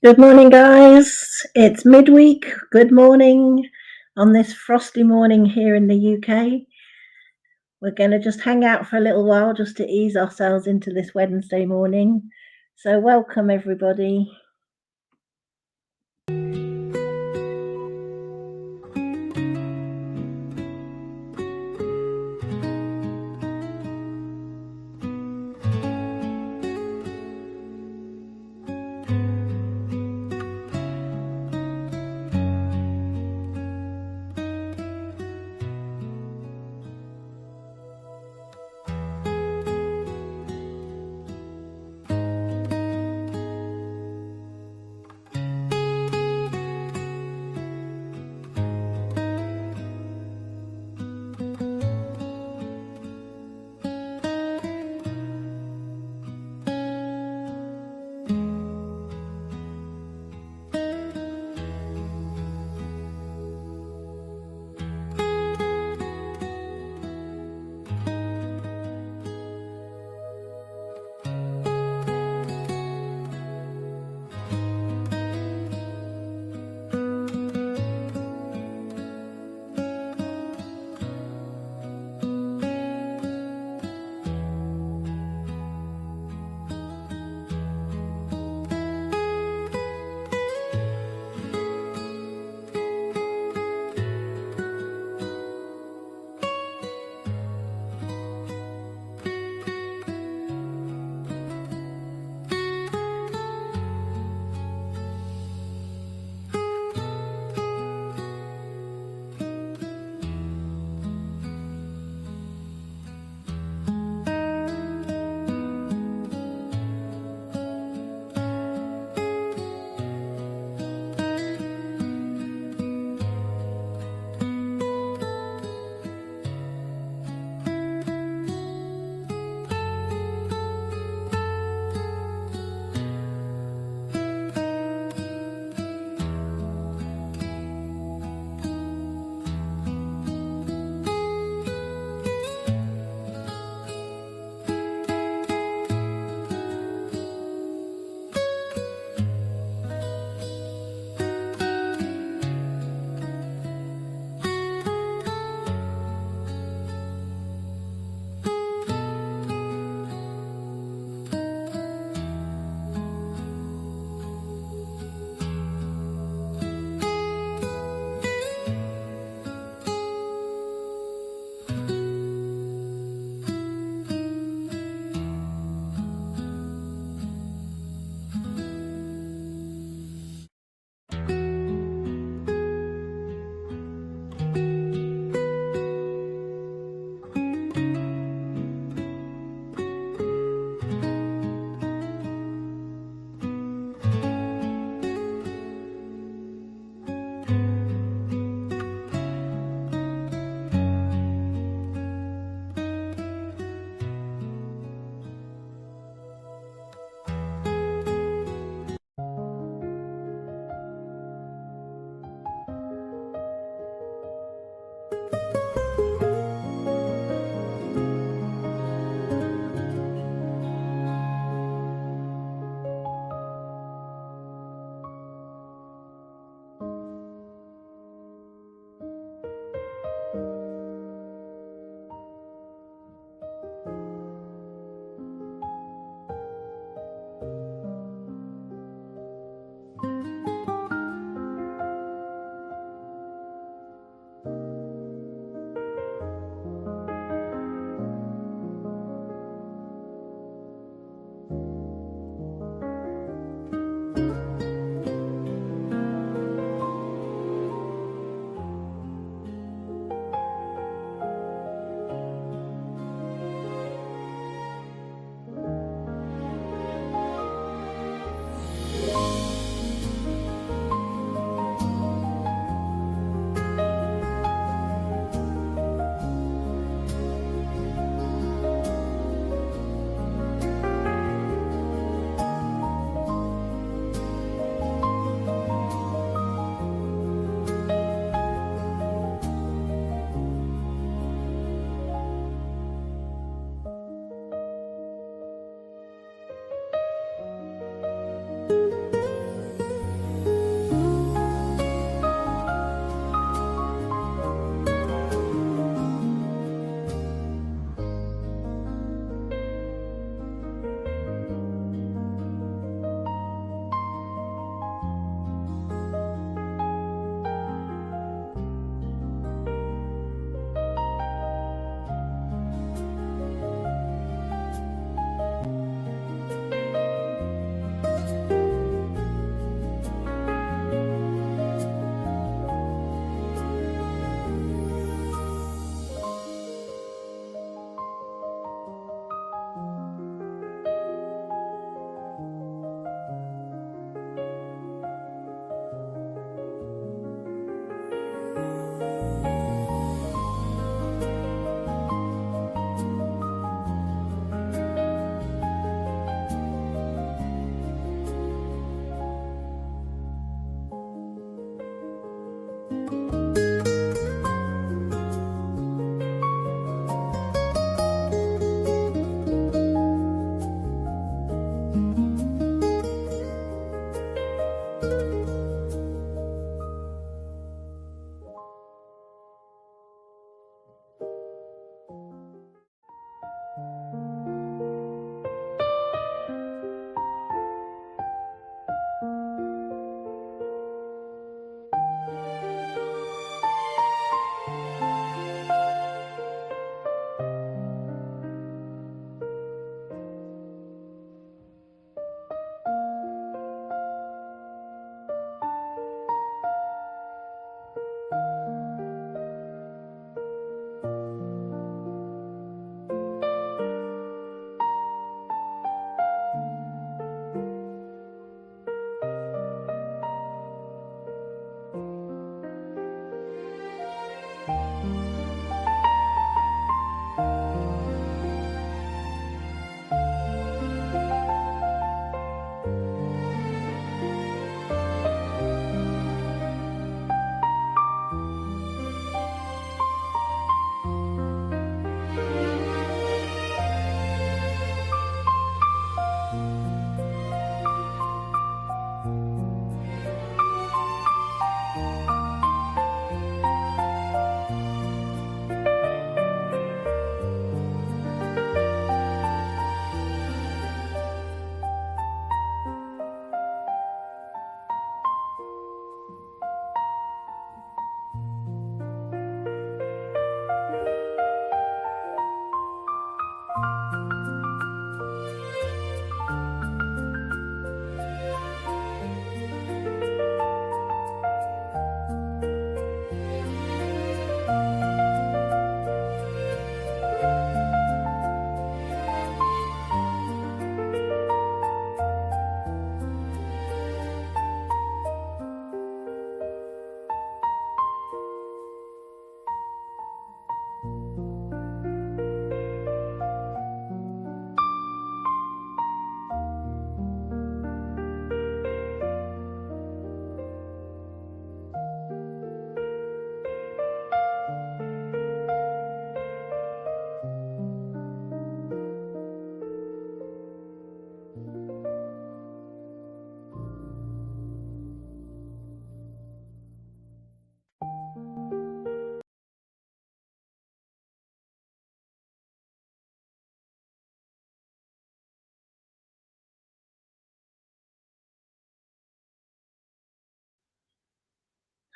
Good morning, guys. It's midweek. Good morning on this frosty morning here in the UK. We're going to just hang out for a little while just to ease ourselves into this Wednesday morning. So, welcome, everybody.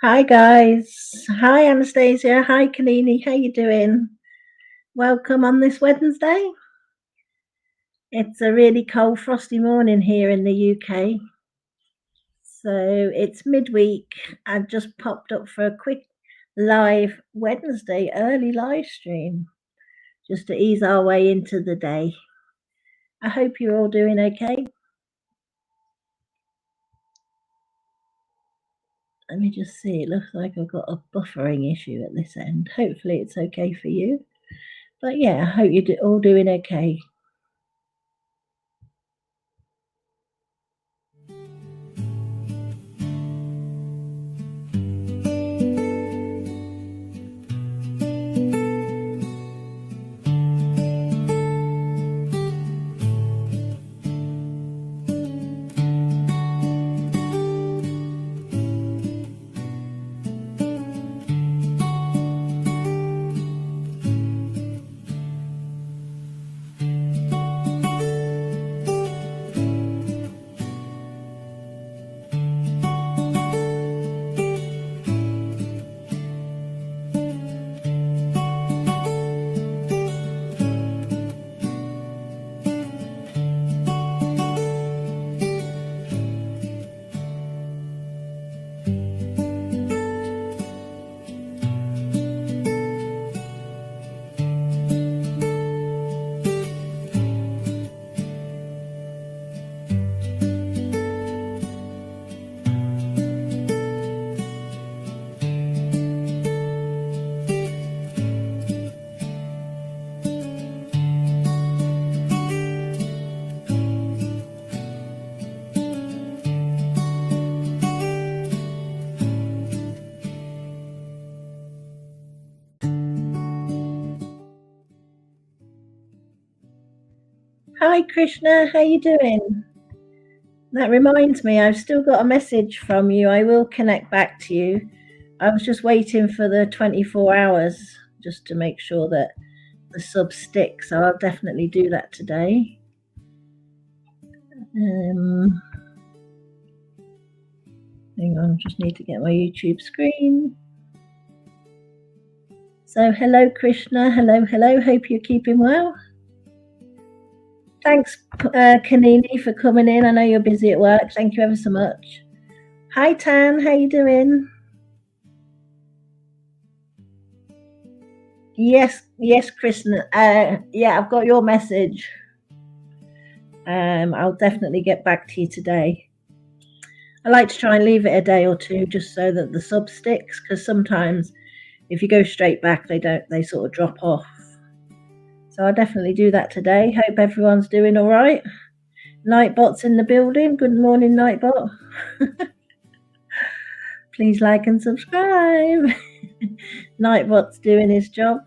Hi guys. Hi Anastasia. Hi Kalini. How you doing? Welcome on this Wednesday. It's a really cold, frosty morning here in the UK. So it's midweek. I've just popped up for a quick live Wednesday early live stream just to ease our way into the day. I hope you're all doing okay. Let me just see. It looks like I've got a buffering issue at this end. Hopefully it's okay for you. But yeah, I hope you're all doing okay. Hi Krishna, how you doing? That reminds me, I've still got a message from you. I will connect back to you. I was just waiting for the 24 hours just to make sure that the sub sticks, so I'll definitely do that today. Hang on, just need to get my YouTube screen. So hello Krishna, hello, hope you're keeping well. Thanks Kanini for coming in. I know you're busy at work. Thank you ever so much. Hi Tan, how you doing? Yes, Krishna. Yeah, I've got your message. I'll definitely get back to you today. I like to try and leave it a day or two just so that the sub sticks, because sometimes if you go straight back, they sort of drop off. So I'll definitely do that today. Hope everyone's doing all right. Nightbot's in the building. Good morning, Nightbot. Please like and subscribe. Nightbot's doing his job.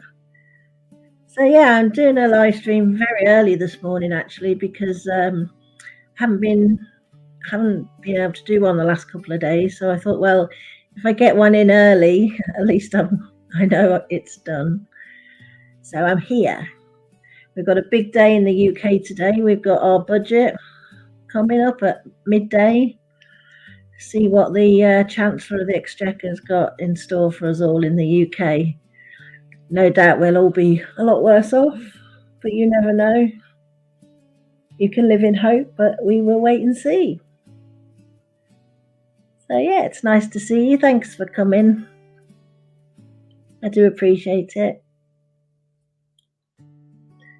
So yeah, I'm doing a live stream very early this morning actually because haven't been able to do one the last couple of days. So I thought, well, if I get one in early, at least I know it's done. So I'm here. We've got a big day in the UK today. We've got our budget coming up at midday. See what the Chancellor of the Exchequer's got in store for us all in the UK. No doubt we'll all be a lot worse off, but you never know. You can live in hope, but we will wait and see. So yeah, it's nice to see you. Thanks for coming. I do appreciate it.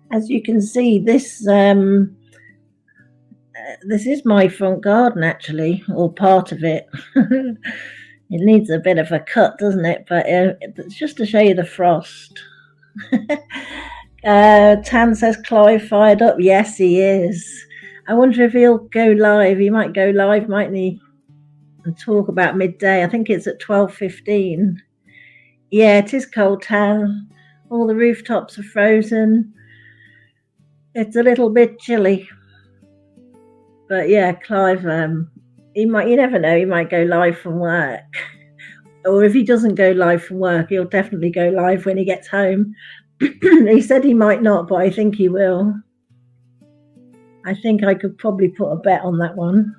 As you can see, this is my front garden actually, or part of it. It needs a bit of a cut, doesn't it? But it's just to show you the frost. Tan says Clive fired up. Yes, he is. I wonder if he'll go live. He might go live, mightn't he? And talk about midday. I think it's at 12:15. Yeah, it is cold, Tan. All the rooftops are frozen. It's a little bit chilly. But yeah, Clive, you never know, he might go live from work. Or if he doesn't go live from work, he'll definitely go live when he gets home. He said he might not, but I think he will. I think I could probably put a bet on that one.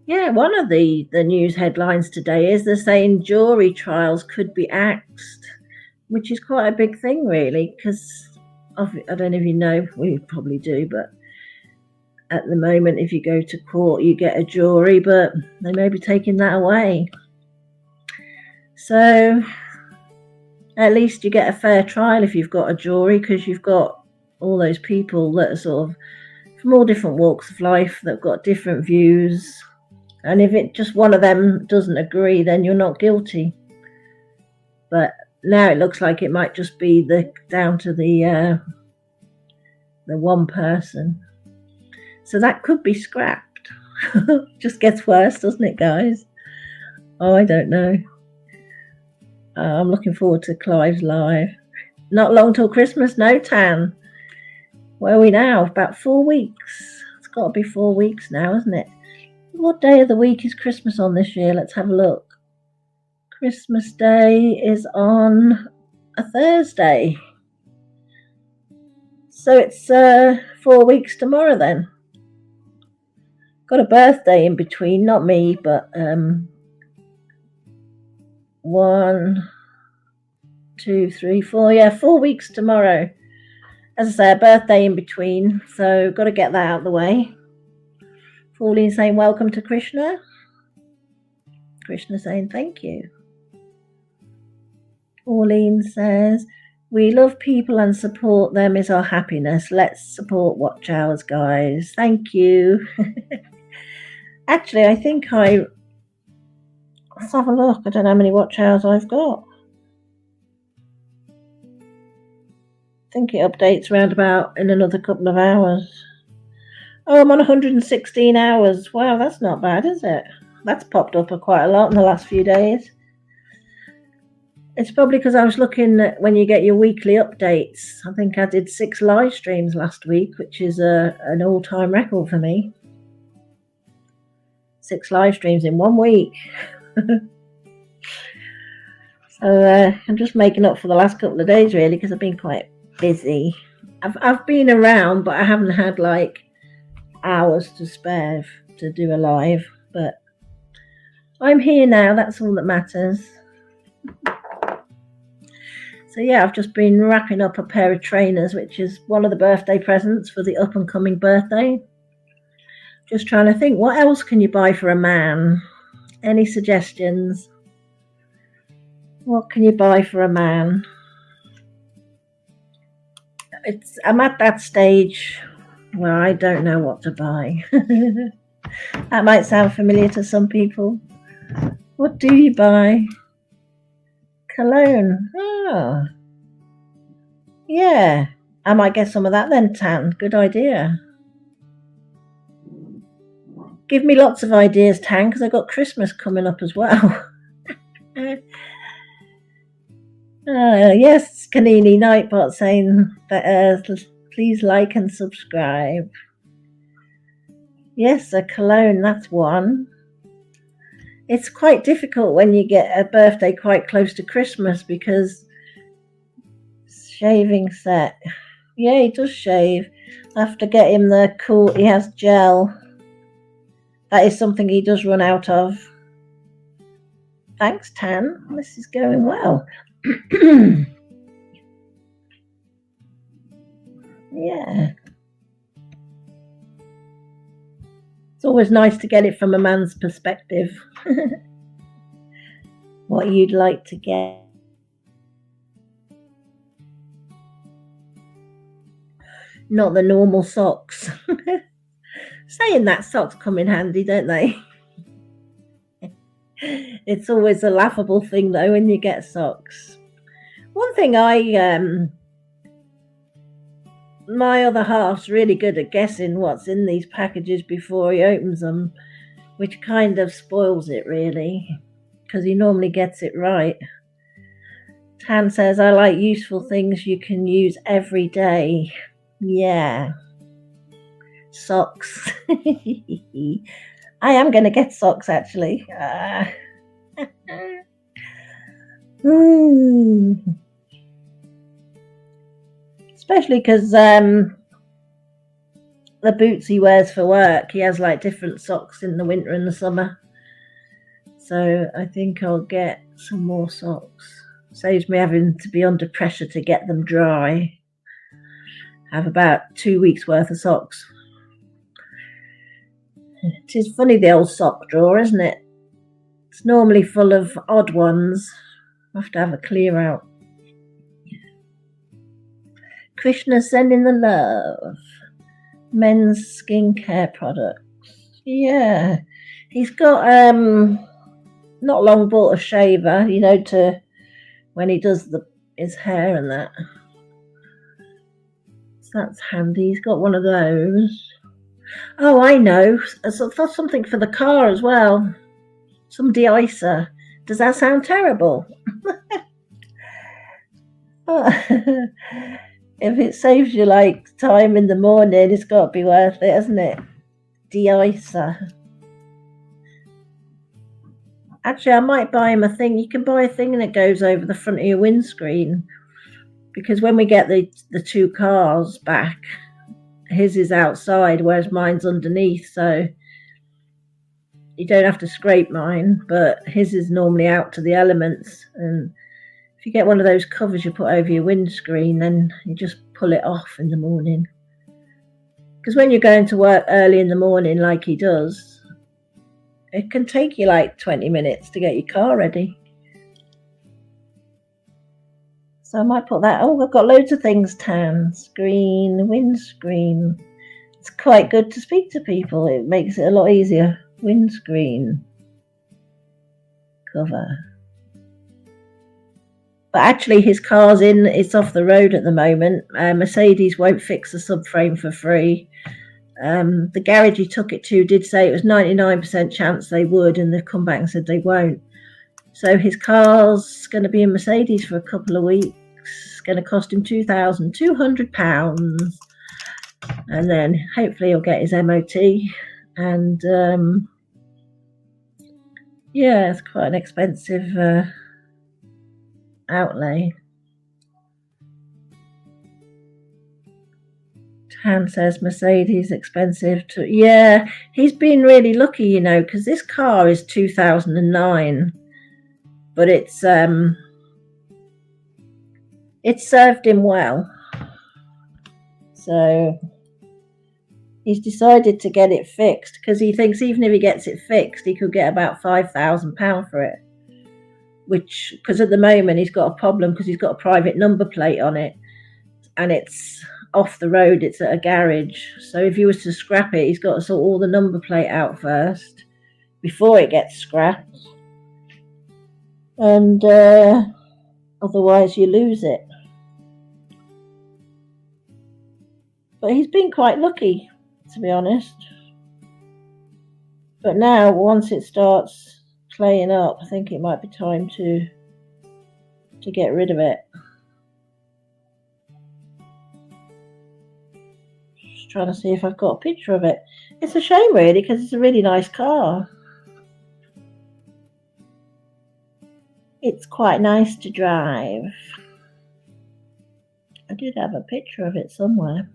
Yeah, one of the news headlines today is they're saying jury trials could be axed, which is quite a big thing, really, because I don't know if you know, we probably do, but at the moment, if you go to court, you get a jury, but they may be taking that away. So at least you get a fair trial if you've got a jury, because you've got all those people that are sort of from all different walks of life that have got different views. And if it just one of them doesn't agree, then you're not guilty. But now it looks like it might just be down to the one person. So that could be scrapped. Just gets worse, doesn't it, guys? Oh, I don't know. I'm looking forward to Clive's live. Not long till Christmas, no, Tan. Where are we now? About 4 weeks. It's got to be 4 weeks now, isn't it? What day of the week is Christmas on this year? Let's have a look. Christmas Day is on a Thursday. So it's 4 weeks tomorrow then. Got a birthday in between, not me, but 1, 2, 3, 4. Yeah, 4 weeks tomorrow. As I say, a birthday in between, so got to get that out of the way. Pauline saying welcome to Krishna. Krishna saying thank you. Pauline says, we love people and support them is our happiness. Let's support watch hours, guys. Thank you. Actually, I think let's have a look. I don't know how many watch hours I've got. I think it updates round about in another couple of hours. Oh, I'm on 116 hours. Wow, that's not bad, is it? That's popped up quite a lot in the last few days. It's probably because I was looking at when you get your weekly updates. I think I did 6 live streams last week, which is an all-time record for me. 6 live streams in 1 week. So I'm just making up for the last couple of days, really, because I've been quite busy. I've been around, but I haven't had like hours to spare to do a live. But I'm here now. That's all that matters. So yeah, I've just been wrapping up a pair of trainers, which is one of the birthday presents for the up and coming birthday. Just trying to think, what else can you buy for a man? Any suggestions? What can you buy for a man? I'm at that stage where I don't know what to buy. That might sound familiar to some people. What do you buy? Cologne. Oh. Yeah. I might get some of that then, Tan. Good idea. Give me lots of ideas, Tan, because I've got Christmas coming up as well. Yes, Kanini Nightbot saying that please like and subscribe. Yes, a cologne, that's one. It's quite difficult when you get a birthday quite close to Christmas because shaving set. Yeah, he does shave. I have to get him the cool, he has gel. That is something he does run out of. Thanks, Tan. This is going well. Yeah. It's always nice to get it from a man's perspective. What you'd like to get. Not the normal socks. Saying that, socks come in handy, don't they? It's always a laughable thing, though, when you get socks. One thing my other half's really good at guessing what's in these packages before he opens them, which kind of spoils it, really, because he normally gets it right. Tan says, I like useful things you can use every day. Yeah. Socks. I am going to get socks, actually. Especially because the boots he wears for work. He has like different socks in the winter and the summer. So I think I'll get some more socks. Saves me having to be under pressure to get them dry. Have about 2 weeks worth of socks. It is funny, the old sock drawer, isn't it? It's normally full of odd ones. I have to have a clear out. Krishna sending the love. Men's skincare products. Yeah. He's got not long bought a shaver, to when he does his hair and that. So that's handy. He's got one of those. Oh, I know. Something for the car as well. Some de-icer. Does that sound terrible? If it saves you like time in the morning, it's got to be worth it, hasn't it? De-icer. Actually, I might buy him a thing. You can buy a thing that goes over the front of your windscreen, because when we get the two cars back, his is outside, whereas mine's underneath, so you don't have to scrape mine, but his is normally out to the elements. And if you get one of those covers you put over your windscreen, then you just pull it off in the morning. Because when you're going to work early in the morning like he does, it can take you like 20 minutes to get your car ready. So I might put that. Oh, I've got loads of things. Tan, screen, windscreen. It's quite good to speak to people. It makes it a lot easier. Windscreen cover. But actually his car's it's off the road at the moment. Mercedes won't fix the subframe for free. The garage he took it to did say it was 99% chance they would, and they've come back and said they won't. So his car's going to be in Mercedes for a couple of weeks. It's going to cost him £2,200. And then hopefully he'll get his MOT. And yeah, it's quite an expensive outlay. Tan says Mercedes expensive too. Yeah, he's been really lucky, because this car is 2009, but it served him well. So he's decided to get it fixed, because he thinks even if he gets it fixed, he could get about £5,000 for it. Which, because at the moment he's got a problem because he's got a private number plate on it, and it's off the road, it's at a garage. So if he was to scrap it, he's got to sort all the number plate out first before it gets scrapped, and otherwise you lose it. But he's been quite lucky, to be honest. But now, once it starts playing up, I think it might be time to get rid of it. Just trying to see if I've got a picture of it. It's a shame, really, because it's a really nice car. It's quite nice to drive. I did have a picture of it somewhere.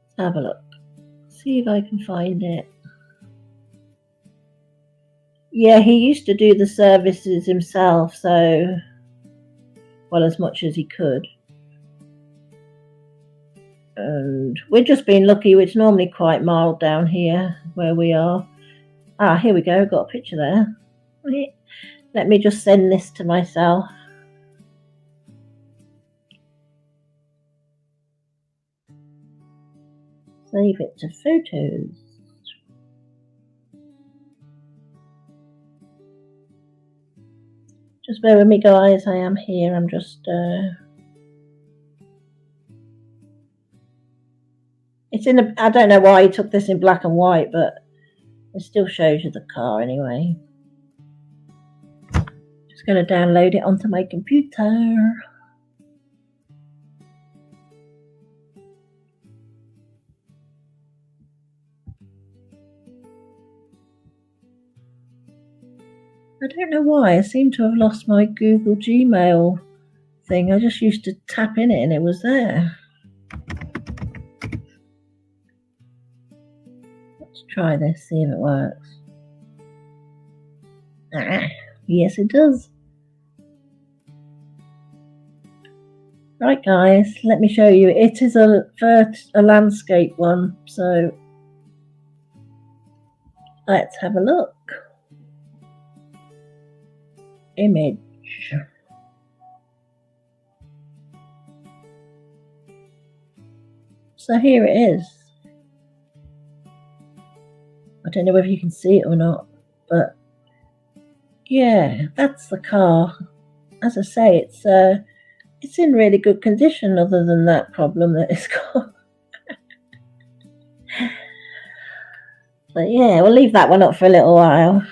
Let's have a look. See if I can find it. Yeah, he used to do the services himself, so, well, as much as he could. And we've just been lucky. It's normally quite mild down here where we are. Ah, here we go. Got a picture there. Let me just send this to myself. Save it to photos. Just bear with me, guys. I am here. I'm just it's in I don't know why he took this in black and white, but it still shows you the car anyway. Just going to download it onto my computer. I don't know why. I seem to have lost my Google Gmail thing. I just used to tap in it and it was there. Let's try this, see if it works. Yes, it does. Right, guys, let me show you. It is a landscape one, so let's have a look. Image. So here it is. I don't know whether you can see it or not, but yeah, that's the car. As I say, it's in really good condition, other than that problem that it's got. But yeah, we'll leave that one up for a little while.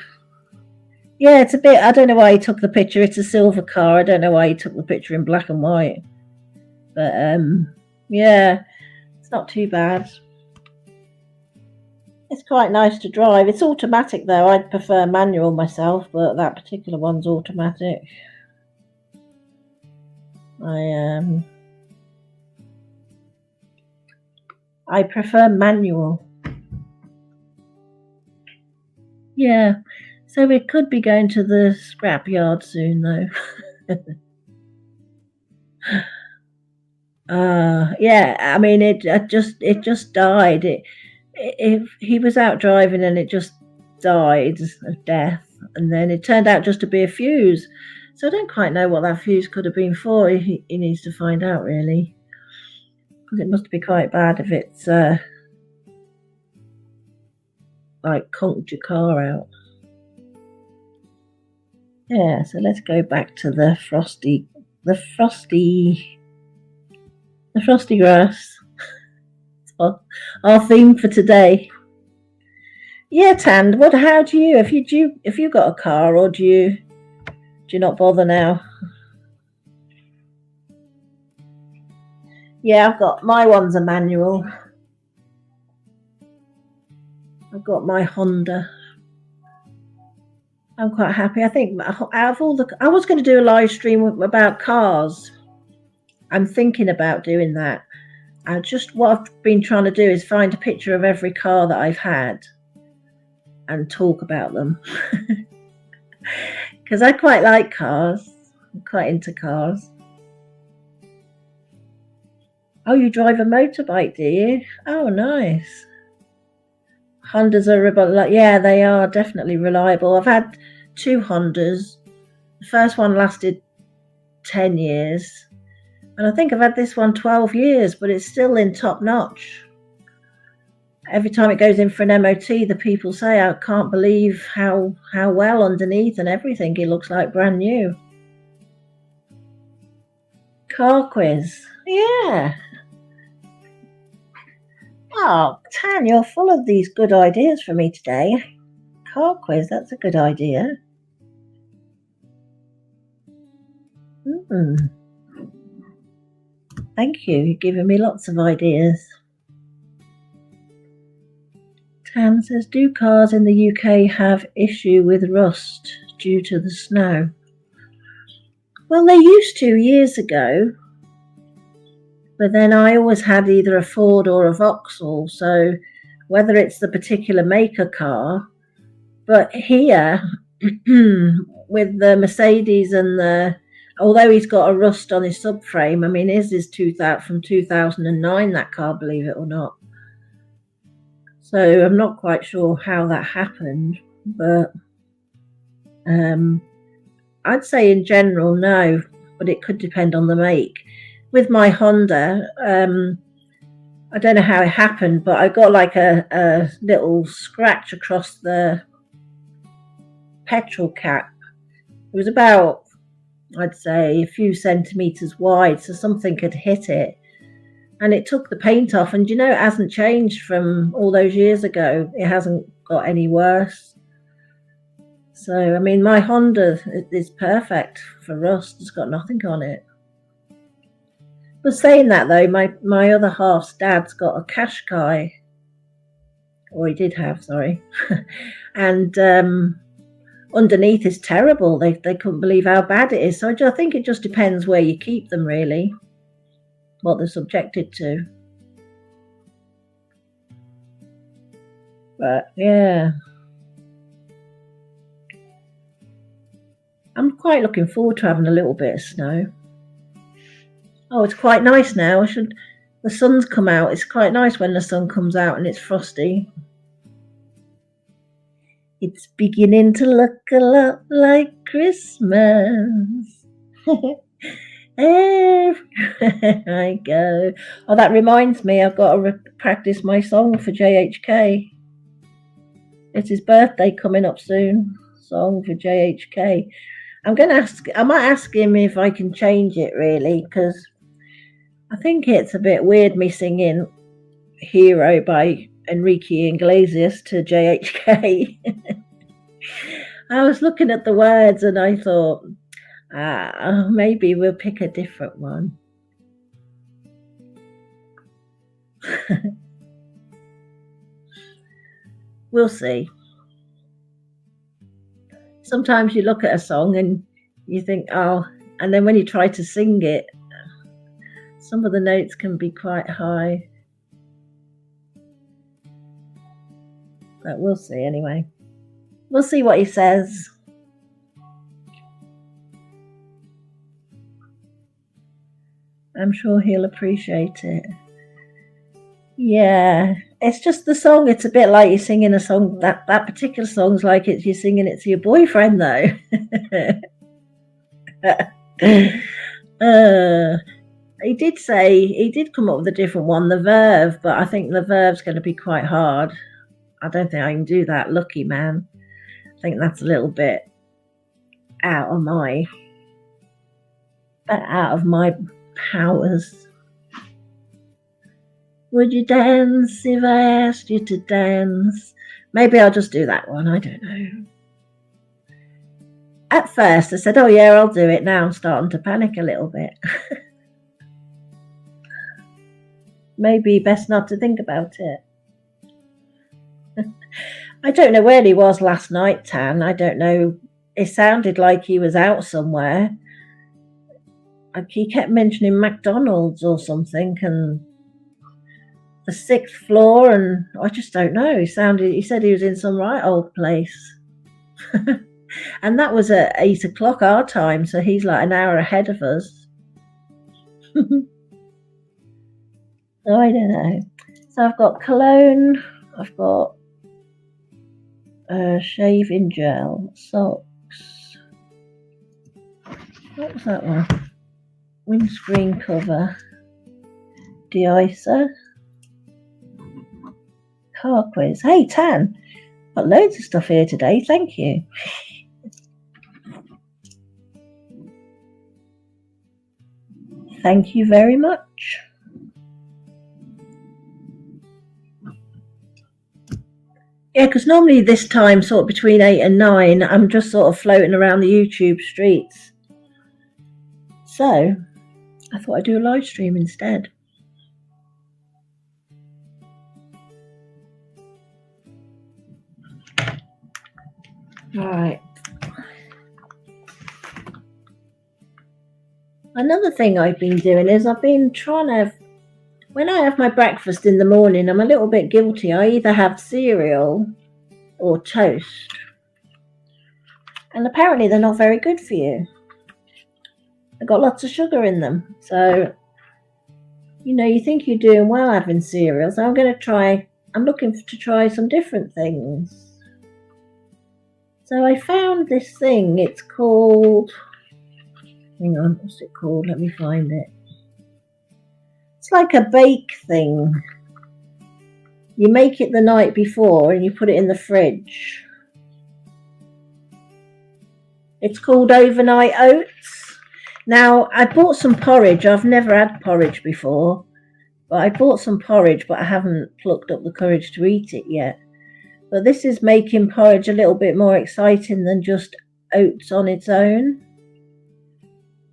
Yeah, it's a bit, I don't know why he took the picture. It's a silver car. I don't know why he took the picture in black and white. But yeah, it's not too bad. It's quite nice to drive. It's automatic though. I'd prefer manual myself, but that particular one's automatic. I prefer manual. Yeah, so we could be going to the scrapyard soon though. Yeah, I mean it just died. He was out driving and it just died of death, and then it turned out just to be a fuse. So I don't quite know what that fuse could have been for. He needs to find out, really, because it must be quite bad if it's like conked your car out. Yeah, so let's go back to the frosty grass. Our theme for today. Yeah, Tand, how do you, if you got a car, or do you not bother now? Yeah, my one's a manual. I've got my Honda. I'm quite happy. I think out of all I was going to do a live stream about cars. I'm thinking about doing that. What I've been trying to do is find a picture of every car that I've had and talk about them. Because I quite like cars. I'm quite into cars. Oh, you drive a motorbike, do you? Oh, nice. Hondas are yeah, they are definitely reliable. I've had 2 Hondas. The first one lasted 10 years. And I think I've had this one 12 years, but it's still in top notch. Every time it goes in for an MOT, the people say, I can't believe how well underneath and everything it looks like brand new. Car quiz. Yeah. Oh, Tan, you're full of these good ideas for me today. Car quiz, that's a good idea. Thank you. You're giving me lots of ideas. Tan says, do cars in the UK have issue with rust due to the snow? Well, they used to years ago, but then I always had either a Ford or a Vauxhall, so whether it's the particular maker car, but here with the Mercedes and although he's got a rust on his subframe, I mean, his is from 2009, that car, believe it or not. So I'm not quite sure how that happened, but I'd say in general, no, but it could depend on the make. With my Honda, I don't know how it happened, but I got like a little scratch across the petrol cap. It was about, I'd say, a few centimeters wide, so something had hit it. And it took the paint off, and it hasn't changed from all those years ago. It hasn't got any worse. So, I mean, my Honda is perfect for rust. It's got nothing on it. But saying that, though, my other half's dad's got a Qashqai, or he did have, sorry. And underneath is terrible. They couldn't believe how bad it is. So I think it just depends where you keep them, really, what they're subjected to. But yeah, I'm quite looking forward to having a little bit of snow. Oh, it's quite nice now. The sun's come out. It's quite nice when the sun comes out and it's frosty. It's beginning to look a lot like Christmas. Everywhere I go. Oh, that reminds me, I've got to practice my song for JHK. It's his birthday coming up soon. Song for JHK. I might ask him if I can change it, really, because I think it's a bit weird me singing Hero by Enrique Iglesias to JHK. I was looking at the words and I thought, maybe we'll pick a different one. We'll see. Sometimes you look at a song and you think, oh, and then when you try to sing it, some of the notes can be quite high. But we'll see anyway. We'll see what he says. I'm sure he'll appreciate it. Yeah, it's just the song. It's a bit like you're singing a song. That particular song's like you're singing it to your boyfriend, though. He did come up with a different one, the Verve, but I think the Verve's going to be quite hard. I don't think I can do that, Lucky Man. I think that's a little bit out of my powers. Would you dance if I asked you to dance? Maybe I'll just do that one. I don't know. At first I said, oh yeah, I'll do it. Now I'm starting to panic a little bit. Maybe best not to think about it. I don't know where he was last night, Tan. I don't know. It sounded like he was out somewhere. He kept mentioning McDonald's or something, and the 6th floor, and I just don't know. He said he was in some right old place. And that was at 8 o'clock our time, so he's like an hour ahead of us. So I don't know. So I've got cologne, I've got shaving gel, socks. What was that one? Windscreen cover, de-icer, car quiz. Hey, Tan, got loads of stuff here today. Thank you. Thank you very much. Yeah, because normally this time, sort of between 8 and 9, I'm just sort of floating around the YouTube streets. So I thought I'd do a live stream instead. All right. Another thing I've been doing is I've been trying to, when I have my breakfast in the morning, I'm a little bit guilty. I either have cereal or toast. And apparently they're not very good for you. They've got lots of sugar in them. So, you think you're doing well having cereal. So I'm looking to try some different things. So I found this thing. It's called, hang on, what's it called? Let me find it. It's like a bake thing. You make it the night before and you put it in the fridge. It's called overnight oats. Now, I bought some porridge. I've never had porridge before, but I bought some porridge, but I haven't plucked up the courage to eat it yet. But this is making porridge a little bit more exciting than just oats on its own.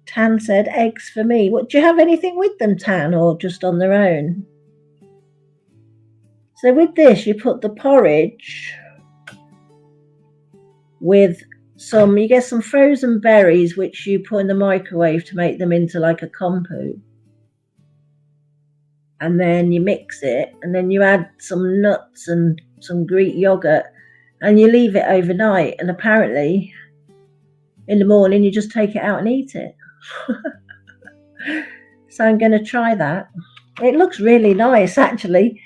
Tan said eggs for me. What, do you have anything with them, Tan, or just on their own? So with this, you put the porridge with you get some frozen berries which you put in the microwave to make them into like a compote. And then you mix it, and then you add some nuts and some Greek yogurt, and you leave it overnight, and apparently in the morning you just take it out and eat it. So I'm going to try that. It looks really nice, actually.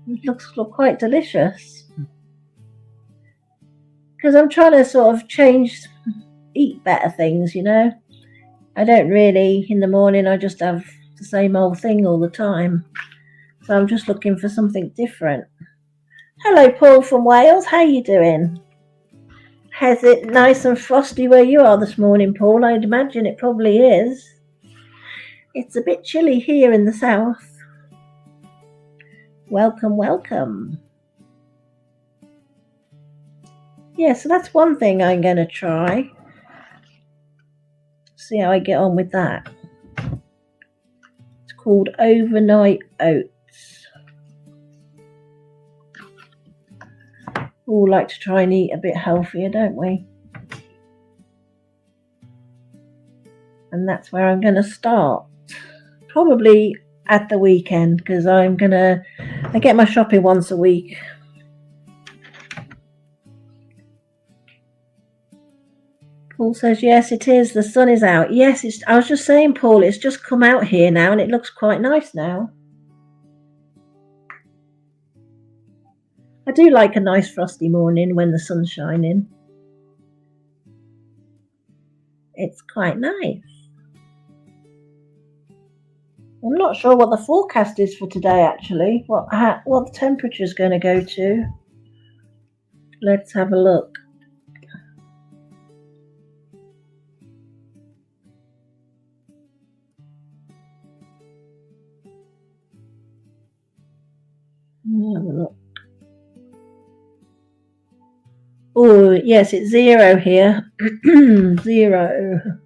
It looks quite delicious. Because I'm trying to sort of eat better things, you know. I don't really, in the morning, I just have the same old thing all the time. So I'm just looking for something different. Hello, Paul from Wales. How you doing? Has it nice and frosty where you are this morning, Paul? I'd imagine it probably is. It's a bit chilly here in the south. Welcome, welcome. Yeah, so that's one thing I'm going to try. See how I get on with that. It's called overnight oats. We all like to try and eat a bit healthier, don't we? And that's where I'm going to start. Probably at the weekend, because I get my shopping once a week. Paul says, yes, it is. The sun is out. Yes, I was just saying, Paul, it's just come out here now and it looks quite nice now. I do like a nice frosty morning when the sun's shining. It's quite nice. I'm not sure what the forecast is for today, actually. What the temperature is going to go to. Let's have a look. Have a look. Oh, yes, it's 0 here. 0.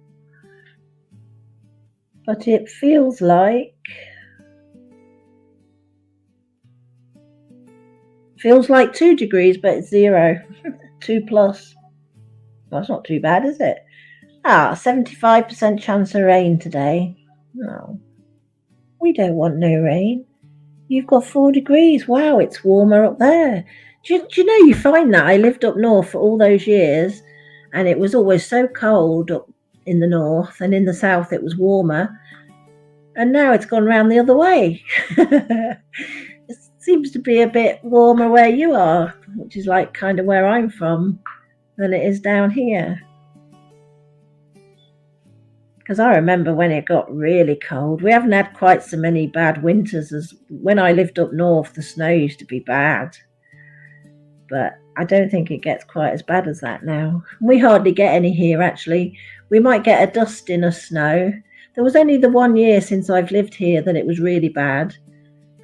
But it feels like 2 degrees, but it's 0. 2 plus. Well, that's not too bad, is it? 75% chance of rain today. No, we don't want no rain. You've got 4 degrees. Wow, it's warmer up there. Do you know, you find that I lived up north for all those years, and it was always so cold up in the north, and in the south it was warmer. And now it's gone round the other way. It seems to be a bit warmer where you are, which is like kind of where I'm from, than it is down here. Because I remember when it got really cold. We haven't had quite so many bad winters as when I lived up north. The snow used to be bad, but I don't think it gets quite as bad as that now. We hardly get any here, actually. We might get a dusting of snow. There was only the 1 year since I've lived here that it was really bad,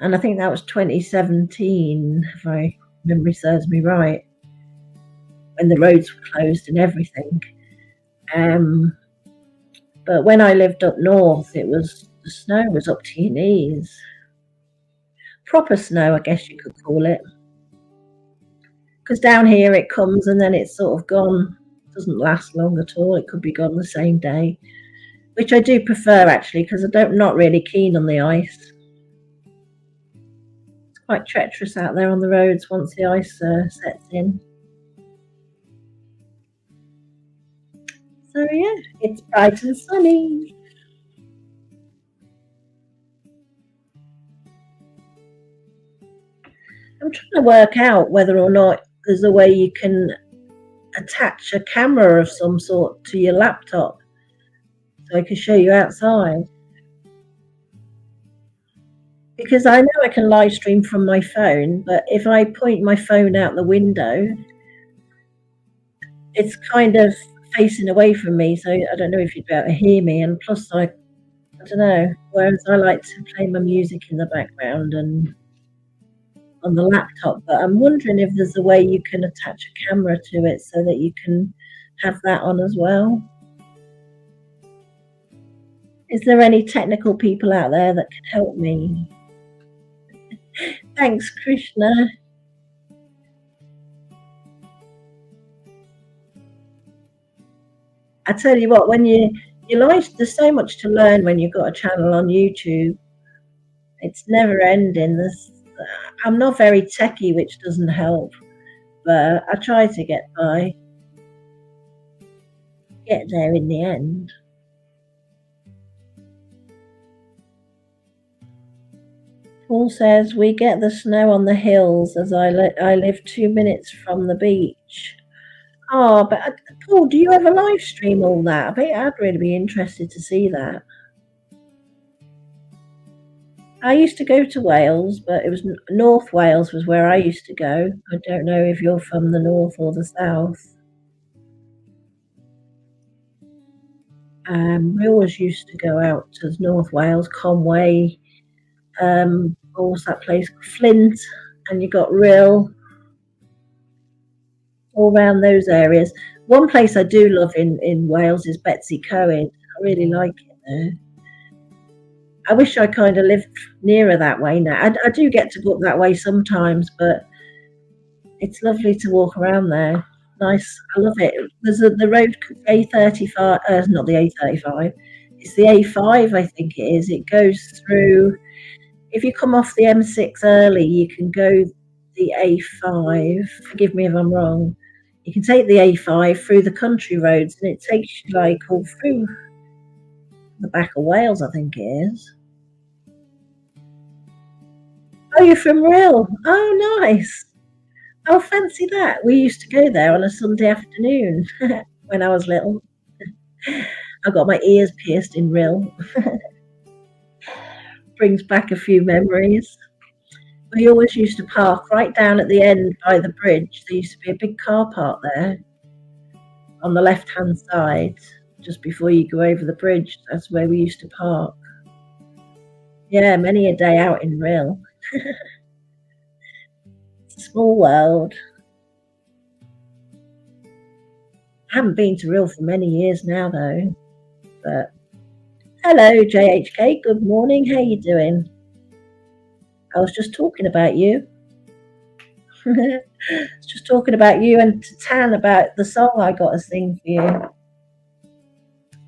and I think that was 2017, if my memory serves me right, when the roads were closed and everything. But when I lived up north, the snow was up to your knees. Proper snow, I guess you could call it. Because down here it comes and then it's sort of gone. It doesn't last long at all. It could be gone the same day, which I do prefer, actually, because I'm not really keen on the ice. It's quite treacherous out there on the roads once the ice sets in. So yeah, it's bright and sunny. I'm trying to work out whether or not there's a way you can attach a camera of some sort to your laptop so I can show you outside. Because I know I can live stream from my phone, but if I point my phone out the window, it's kind of facing away from me, so I don't know if you'd be able to hear me. And plus, I don't know. Whereas I like to play my music in the background and on the laptop, but I'm wondering if there's a way you can attach a camera to it so that you can have that on as well. Is there any technical people out there that can help me? Thanks, Krishna. I tell you what, when your life, there's so much to learn when you've got a channel on YouTube. It's never ending. I'm not very techie, which doesn't help, but I try to get there in the end. Paul says we get the snow on the hills as I live 2 minutes from the beach. Oh, but Paul, do you ever live stream all that? I bet I'd really be interested to see that. I used to go to Wales, but it was North Wales was where I used to go. I don't know if you're from the north or the south. We always used to go out to North Wales, Conway, what was that place? Flint, and you got Rill, all around those areas. One place I do love in Wales is Betsy Coed. I really like it there. I wish I kind of lived nearer that way now. I do get to go up that way sometimes, but it's lovely to walk around there. Nice, I love it. There's the road A35, not the A35. It's the A5, I think it is. It goes through. If you come off the M6 early, you can go the A5. Forgive me if I'm wrong. You can take the A5 through the country roads, and it takes you like all through the back of Wales, I think it is. Oh, you're from Rill. Oh, nice. Oh, fancy that. We used to go there on a Sunday afternoon when I was little. I got my ears pierced in Rill. Brings back a few memories. We always used to park right down at the end by the bridge. There used to be a big car park there on the left-hand side, just before you go over the bridge. That's where we used to park. Yeah, many a day out in Rill. It's a small world. I haven't been to Rill for many years now, though. But hello, JHK. Good morning. How you doing? I was just talking about you. I was just talking about you and to Tan about the song I got to sing for you.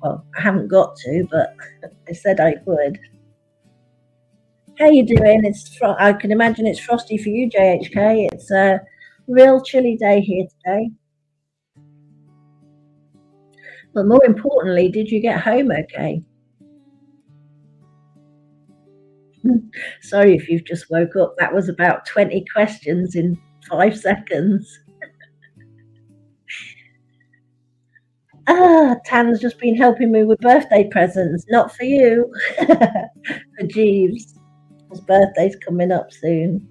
Well, I haven't got to, but I said I would. How you doing? I can imagine it's frosty for you, JHK. It's a real chilly day here today. But more importantly, did you get home okay? Sorry if you've just woke up. That was about 20 questions in 5 seconds. Tan's just been helping me with birthday presents. Not for you. For Jeeves. His birthday's coming up soon.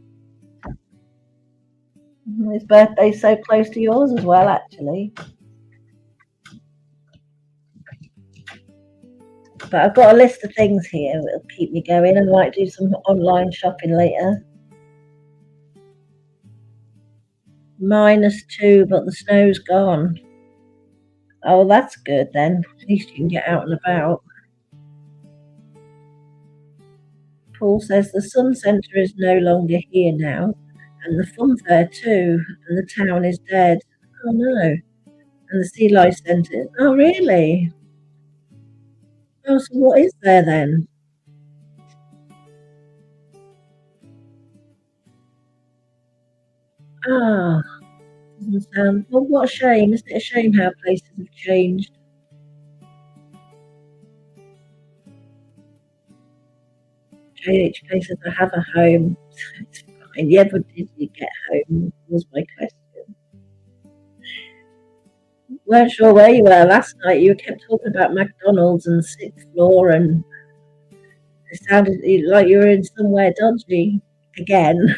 His birthday's so close to yours as well, actually. But I've got a list of things here that'll keep me going. I might do some online shopping later. -2, but the snow's gone. Oh, that's good then. At least you can get out and about. Paul says the Sun Centre is no longer here now, and the fun fair too, and the town is dead. Oh no. And the Sea Life Centre. Oh really? Oh, so what is there then? Ah, doesn't sound. Well, what a shame. Isn't it a shame how places have changed? JHK says I have a home. It's fine. Yeah, but did you get home? Was my question. Weren't sure where you were last night. You kept talking about McDonald's and sixth floor, and it sounded like you were in somewhere dodgy again.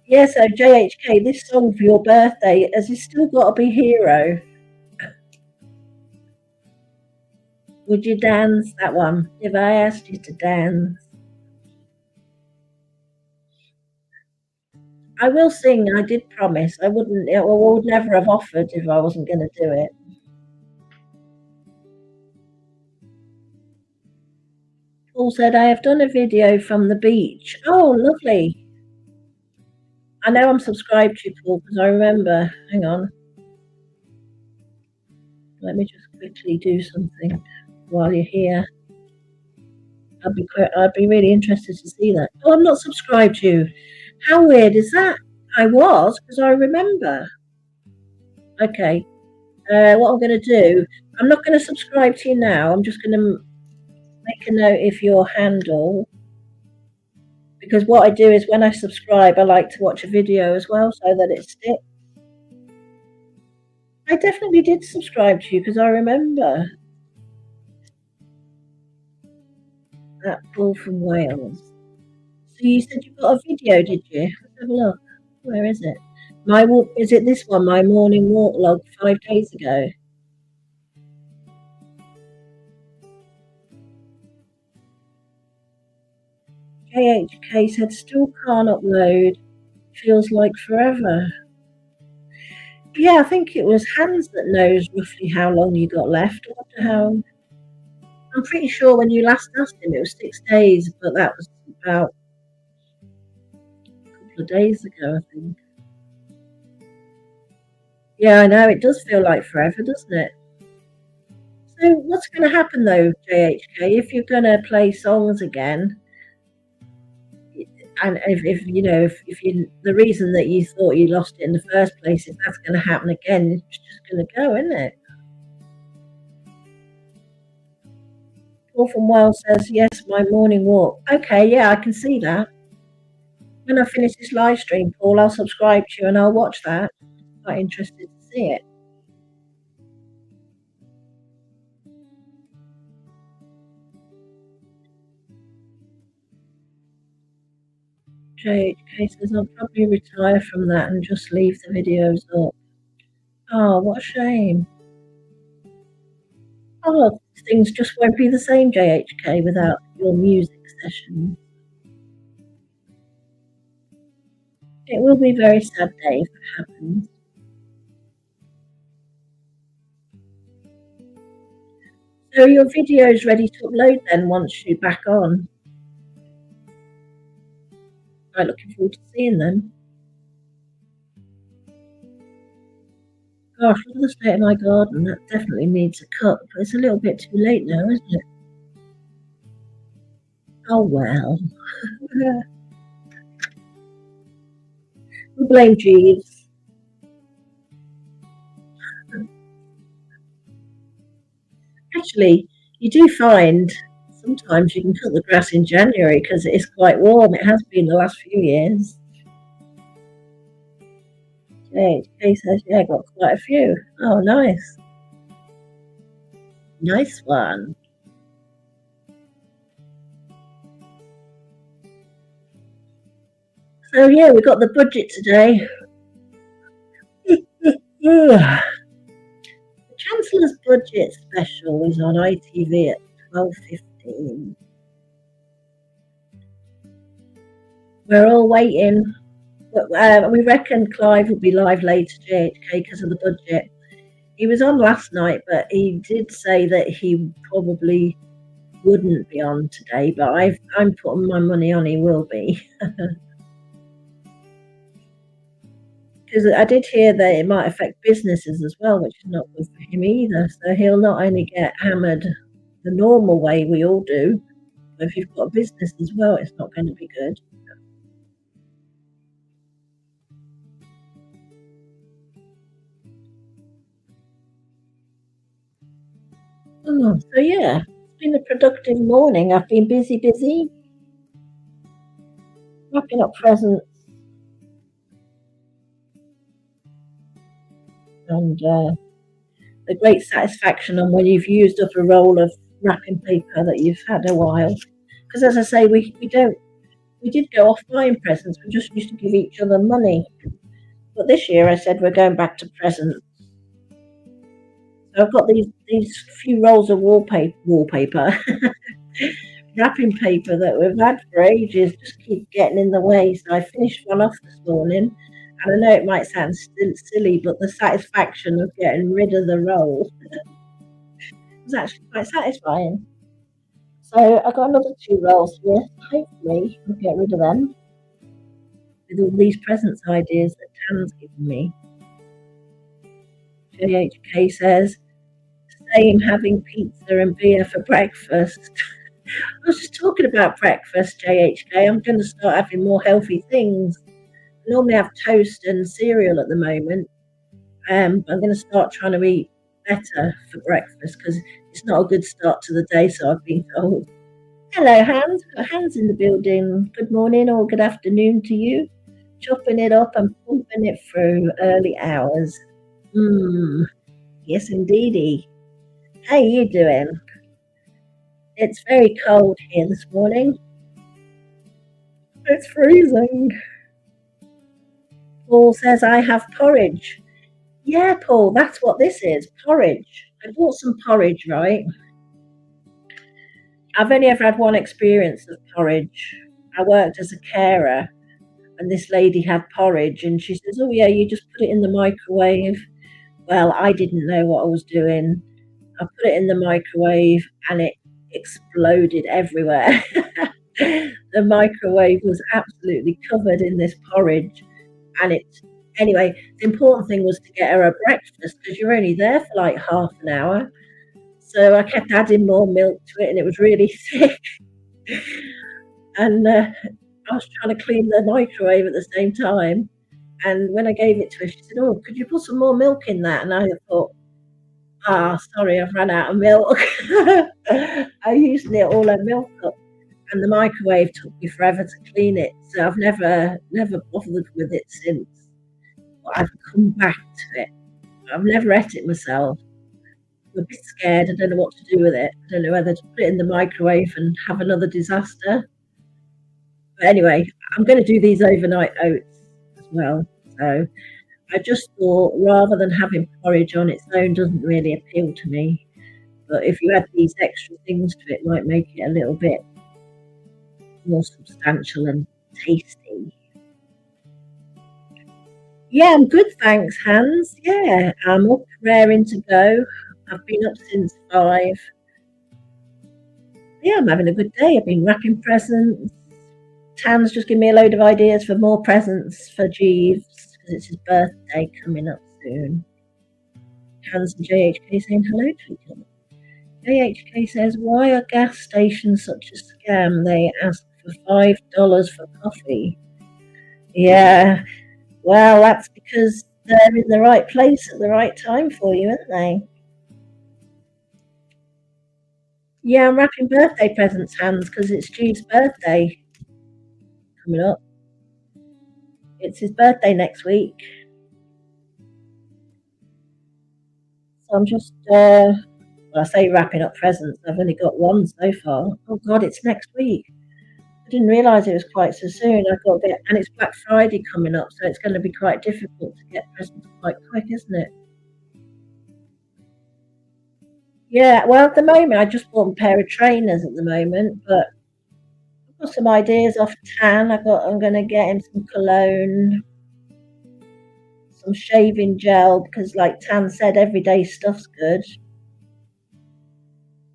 Yeah, so JHK, this song for your birthday, has it still got to be Hero? Would you dance that one? If I asked you to dance. I will sing, I did promise. I would never have offered if I wasn't going to do it. Paul said, I have done a video from the beach. Oh, lovely. I know I'm subscribed to you, Paul, because I remember. Hang on, let me just quickly do something while you're here. I'd be really interested to see that. Oh, I'm not subscribed to you. How weird is that? I was, because I remember. Okay. What I'm going to do, I'm not going to subscribe to you now. I'm just going to make a note of your handle, because what I do is when I subscribe, I like to watch a video as well so that it sticks. I definitely did subscribe to you because I remember that Paul from Wales. So you said you got a video, did you? Let's have a look. Where is it? My walk. Is it this one? My morning walk log 5 days ago. JHK said still can't upload. Feels like forever. Yeah, I think it was Hans that knows roughly how long you got left. I wonder how. I'm pretty sure when you last asked him it was 6 days, but that was about a couple of days ago, I think. Yeah, I know, it does feel like forever, doesn't it? So what's going to happen though, JHK, if you're going to play songs again? And if you know, if you the reason that you thought you lost it in the first place, if that's going to happen again, it's just going to go, isn't it? Paul from Wales says, yes, my morning walk. Okay, yeah, I can see that. When I finish this live stream, Paul, I'll subscribe to you and I'll watch that. I'm quite interested to see it. JHK says, I'll probably retire from that and just leave the videos up. Oh, what a shame. Oh, things just won't be the same, JHK, without your music session. It will be a very sad day if it happens. So your video is ready to upload then once you're back on. I'm looking forward to seeing them. Gosh, look at the state of my garden. That definitely needs a cut, but it's a little bit too late now, isn't it? Oh well. We blame Jeeves. Actually, you do find sometimes you can cut the grass in January because it is quite warm. It has been the last few years. Kay says, yeah, I got quite a few. Oh, nice. Nice one. So, yeah, we got the budget today. The Chancellor's Budget Special is on ITV at 12:15. We're all waiting. We reckon Clive will be live later, JHK, because of the budget. He was on last night, but he did say that he probably wouldn't be on today, but I'm putting my money on he will be. Because I did hear that it might affect businesses as well, which is not good for him either. So he'll not only get hammered the normal way we all do, but if you've got a business as well, it's not going to be good. Oh, so yeah, it's been a productive morning. I've been busy, wrapping up presents and the great satisfaction on when you've used up a roll of wrapping paper that you've had a while. Because as I say, we did go off buying presents. We just used to give each other money. But this year I said we're going back to presents. So I've got these few rolls of wallpaper, wrapping paper that we've had for ages, just keep getting in the way. So I finished one off this morning, and I know it might sound silly, but the satisfaction of getting rid of the roll was actually quite satisfying. So I got another 2 rolls here. Hopefully, I'll get rid of them with all these presents ideas that Tan's given me. JHK says, same, having pizza and beer for breakfast. I was just talking about breakfast, JHK. I'm going to start having more healthy things. I normally have toast and cereal at the moment. I'm going to start trying to eat better for breakfast because it's not a good start to the day, so I've been told. Hello, Hans. Got Hans in the building. Good morning or good afternoon to you. Chopping it up and pumping it through early hours. Yes, indeedy. How you doing? It's very cold here this morning. It's freezing. Paul says I have porridge. Yeah, Paul, that's what this is, porridge. I bought some porridge, right? I've only ever had one experience of porridge. I worked as a carer, and this lady had porridge, and she says, oh yeah, you just put it in the microwave. Well, I didn't know what I was doing. I put it in the microwave, and it exploded everywhere. The microwave was absolutely covered in this porridge, and anyway, the important thing was to get her a breakfast because you're only there for like half an hour. So I kept adding more milk to it, and it was really thick. And I was trying to clean the microwave at the same time. And when I gave it to her, she said, oh, could you put some more milk in that? And I thought, sorry, I've run out of milk. I used all her milk up. And the microwave took me forever to clean it. So I've never bothered with it since. But I've come back to it. I've never ate it myself. I'm a bit scared. I don't know what to do with it. I don't know whether to put it in the microwave and have another disaster. But anyway, I'm going to do these overnight oats as well. So I just thought rather than having porridge on its own doesn't really appeal to me. But if you add these extra things to it, it might make it a little bit more substantial and tasty. Yeah, I'm good, thanks, Hans. Yeah, I'm up raring to go. I've been up since 5. Yeah, I'm having a good day. I've been wrapping presents. Tan's just given me a load of ideas for more presents for Jeeves because it's his birthday coming up soon. Hans and JHK saying hello to each other. JHK says, why are gas stations such a scam? They ask for $5 for coffee. Yeah, well, that's because they're in the right place at the right time for you, aren't they? Yeah, I'm wrapping birthday presents, Hans, because it's Jeeves' birthday coming up. It's his birthday next week. So I'm just, well, I say wrapping up presents. I've only got one so far. Oh, God, it's next week. I didn't realise it was quite so soon. I've got to get, and it's Black Friday coming up, so it's going to be quite difficult to get presents quite quick, isn't it? Yeah, well, at the moment, I just bought a pair of trainers at the moment, but I've got some ideas off Tan. I'm going to get him some cologne, some shaving gel, because like Tan said, everyday stuff's good.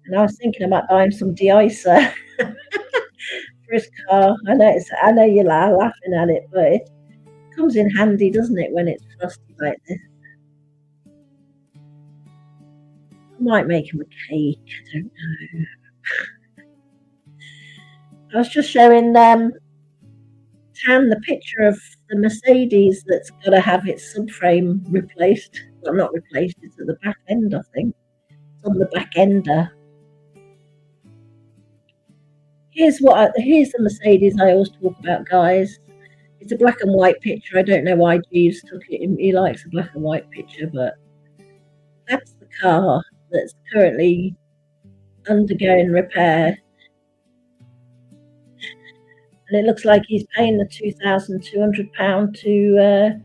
And I was thinking about buying some de-icer for his car. I know you're laughing at it, but it comes in handy, doesn't it, when it's frosty like this? I might make him a cake. I don't know. I was just showing Tan the picture of the Mercedes that's got to have its subframe replaced. Well, not replaced, it's at the back end, I think. It's on the back ender. Here's the Mercedes I always talk about, guys. It's a black and white picture. I don't know why Jeeves took it. He likes a black and white picture, but that's the car that's currently undergoing repair. And it looks like he's paying the £2,200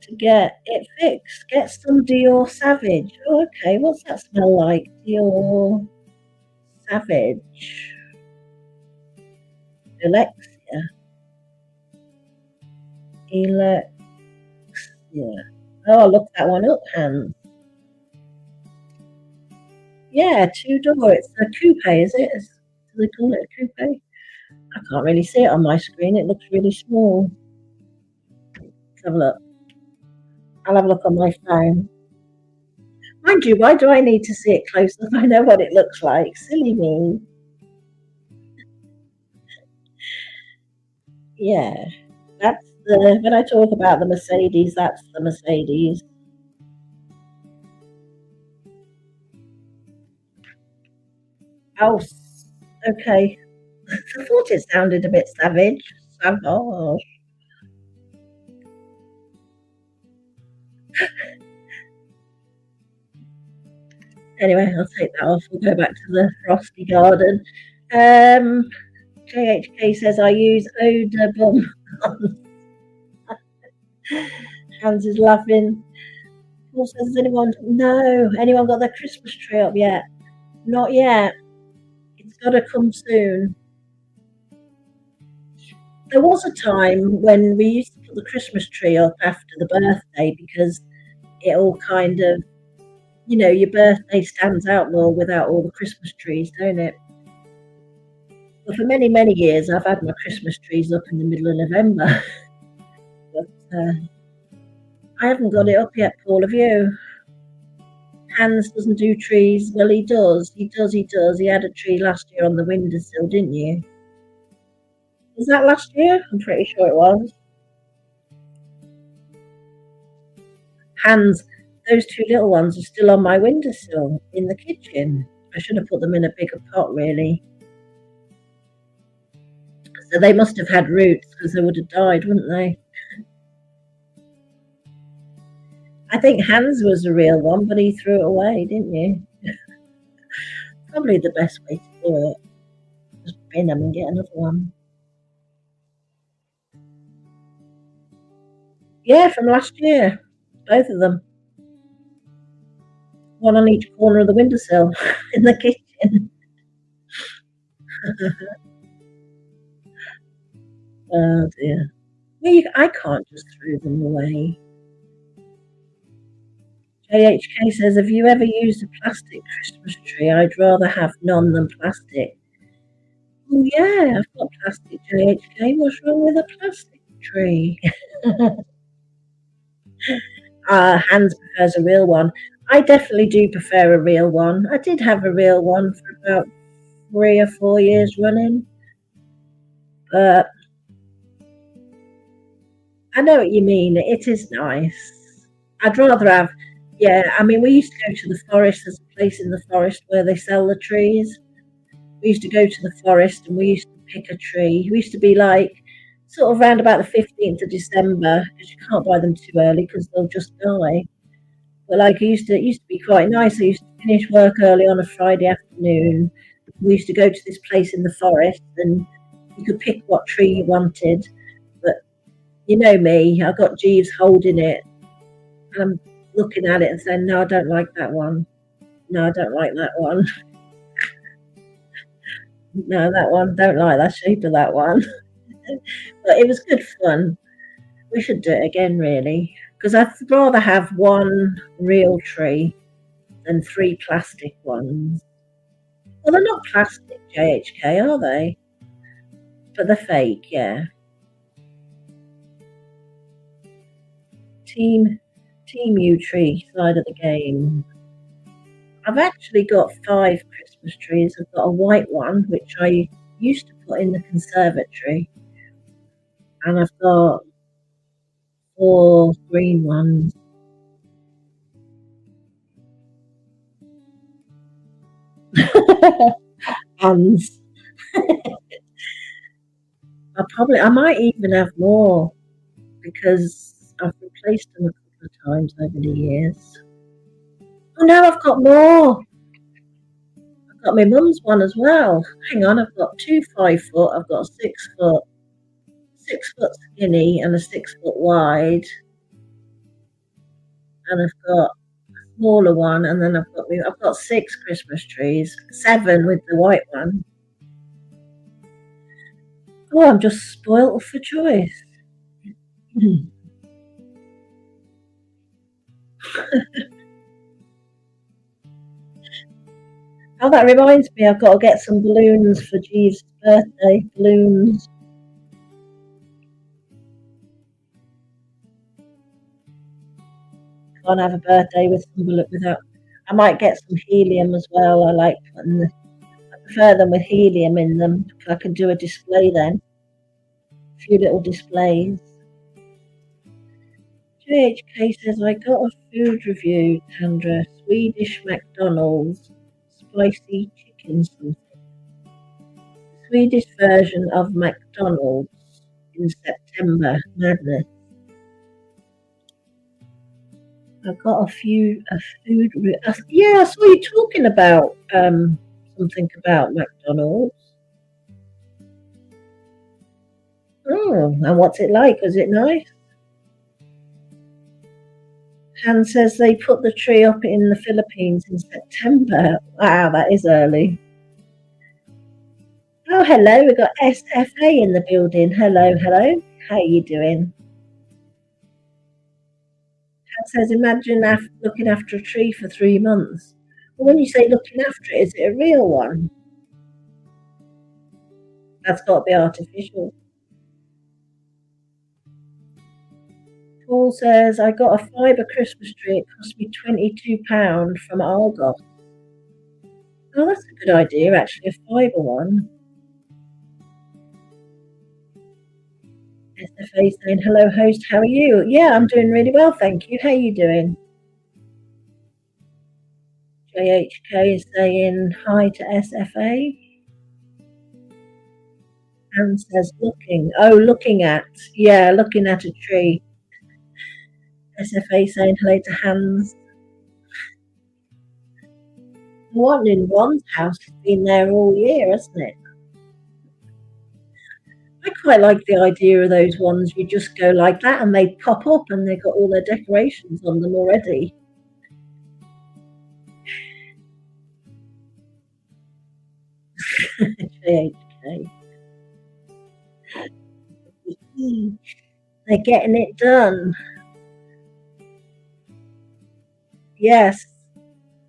to get it fixed. Get some Dior Savage. Oh, okay. What's that smell like? Dior Savage. Alexia. Oh, look that one up, Hans. Yeah, 2-door. It's a coupe, is it? Do they call it a coupe? I can't really see it on my screen. It looks really small. Let's have a look. I'll have a look on my phone. Mind you, why do I need to see it close up? I know what it looks like. Silly me. Yeah, that's the, when I talk about the Mercedes, that's the Mercedes. Oh, okay. I thought it sounded a bit savage. Savage. Anyway, I'll take that off. We'll go back to the frosty garden. Um, JHK says I use odor bomb. Hans is laughing. Paul says, has anyone? No. Anyone got their Christmas tree up yet? Not yet. It's got to come soon. There was a time when we used to put the Christmas tree up after the birthday because it all kind of, your birthday stands out more without all the Christmas trees, don't it? But for many, many years, I've had my Christmas trees up in the middle of November. But I haven't got it up yet, Paul. Have you? Hans doesn't do trees. Well, he does. He does. He does. He had a tree last year on the windowsill, didn't you? Was that last year? I'm pretty sure it was. Hans, those two little ones are still on my windowsill in the kitchen. I should have put them in a bigger pot, really. So they must have had roots because they would have died, wouldn't they? I think Hans was a real one, but he threw it away, didn't you? Probably the best way to do it. Just bin them and get another one. Yeah, from last year. Both of them. One on each corner of the windowsill in the kitchen. Oh dear. Well, I can't just throw them away. JHK says, have you ever used a plastic Christmas tree? I'd rather have none than plastic. Oh yeah, I've got plastic, JHK. What's wrong with a plastic tree? Hans prefers a real one. I definitely do prefer a real one. I did have a real one for about 3 or 4 years running. But I know what you mean. It is nice. I'd rather have, yeah, I mean, we used to go to the forest. There's a place in the forest where they sell the trees. We used to go to the forest and we used to pick a tree. We used to be like, sort of around about the 15th of December, because you can't buy them too early because they'll just die. But like it used to be quite nice. I used to finish work early on a Friday afternoon. We used to go to this place in the forest and you could pick what tree you wanted. But you know me, I got Jeeves holding it and I'm looking at it and saying, no, I don't like that one. No, I don't like that one. No, that one, don't like that shape of that one. But it was good fun. We should do it again, really, because I'd rather have one real tree than 3 plastic ones. Well, they're not plastic, JHK, are they? But they're fake, yeah. Team U tree side of the game. I've actually got 5 Christmas trees. I've got a white one, which I used to put in the conservatory, and I've got 4 green ones. Hands. I might even have more because I've replaced them a couple of times over the years. Oh no, I've got more. I've got my mum's one as well. Hang on, I've got 2 5 foot. I've got a 6 foot, 6 foot skinny, and a 6 foot wide, and I've got a smaller one, and then I've got 6 Christmas trees, 7 with the white one. Oh, I'm just spoilt for choice. Oh, that reminds me, I've got to get some balloons for Jeeves' birthday. Balloons. Can't have a birthday without. I might get some helium as well. I prefer them with helium in them. I can do a display then. A few little displays. JHK says, I got a food review, Tandra. Swedish McDonald's spicy chicken something. Swedish version of McDonald's in September. Madness. I got a food. Yeah, I saw you talking about something about McDonald's. Oh, and what's it like? Was it nice? Han says they put the tree up in the Philippines in September. Wow, that is early. Oh, hello, we've got SFA in the building. Hello, hello. How you doing? Han says, imagine looking after a tree for 3 months. Well, when you say looking after it, is it a real one? That's got to be artificial. Paul says, I got a fibre Christmas tree. It cost me £22 from Argos. Oh, that's a good idea, actually, a fibre one. SFA saying, hello, host, how are you? Yeah, I'm doing really well, thank you. How are you doing? JHK is saying hi to SFA. And says, looking. Oh, looking at. Yeah, looking at a tree. SFA saying hello to Hans. The one in Ron's house has been there all year, hasn't it? I quite like the idea of those ones. You just go like that and they pop up and they've got all their decorations on them already. JHK. They're getting it done. Yes.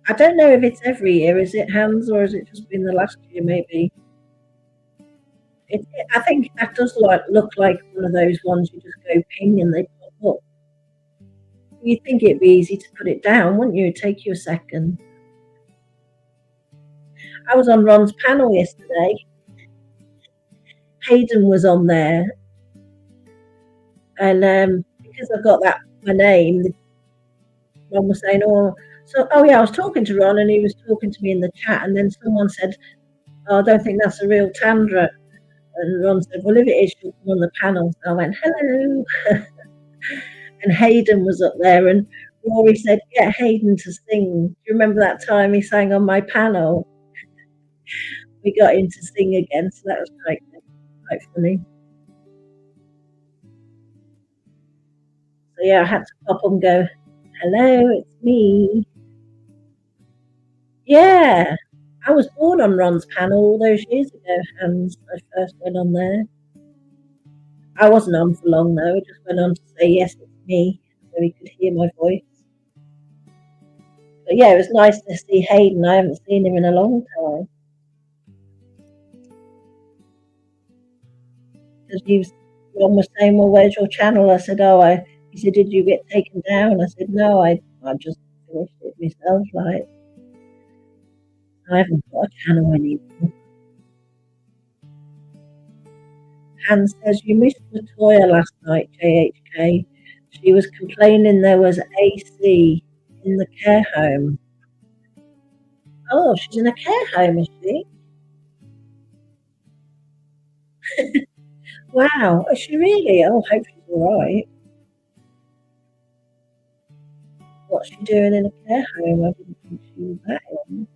I don't know if it's every year. Is it Hans or has it just been the last year maybe? I think that does look like one of those ones you just go ping and they pop up. You'd think it'd be easy to put it down, wouldn't you? It'd take you a second. I was on Ron's panel yesterday. Hayden was on there. And because I got my name, Ron was saying, oh yeah, I was talking to Ron and he was talking to me in the chat, and then someone said, oh, I don't think that's a real Tandra. And Ron said, well, if it is, she'll come on the panel. So I went, hello. And Hayden was up there, and Rory said, get Hayden to sing. Do you remember that time he sang on my panel? We got him to sing again, so that was quite funny. So yeah, I had to pop up and go, hello, it's me. Yeah, I was born on Ron's panel all those years ago, and I first went on there. I wasn't on for long though, I just went on to say, yes, it's me, so he could hear my voice. But yeah, it was nice to see Hayden. I haven't seen him in a long time. Because Ron was saying, well, where's your channel? I said, he said, did you get taken down? I said, no, I just finished it myself, like. I haven't got a channel anymore. Han says, you missed Latoya last night, JHK. She was complaining there was AC in the care home. Oh, she's in a care home, is she? Wow, is she really? Oh, I hope she's all right. What's she doing in a care home? I didn't think she was that ill.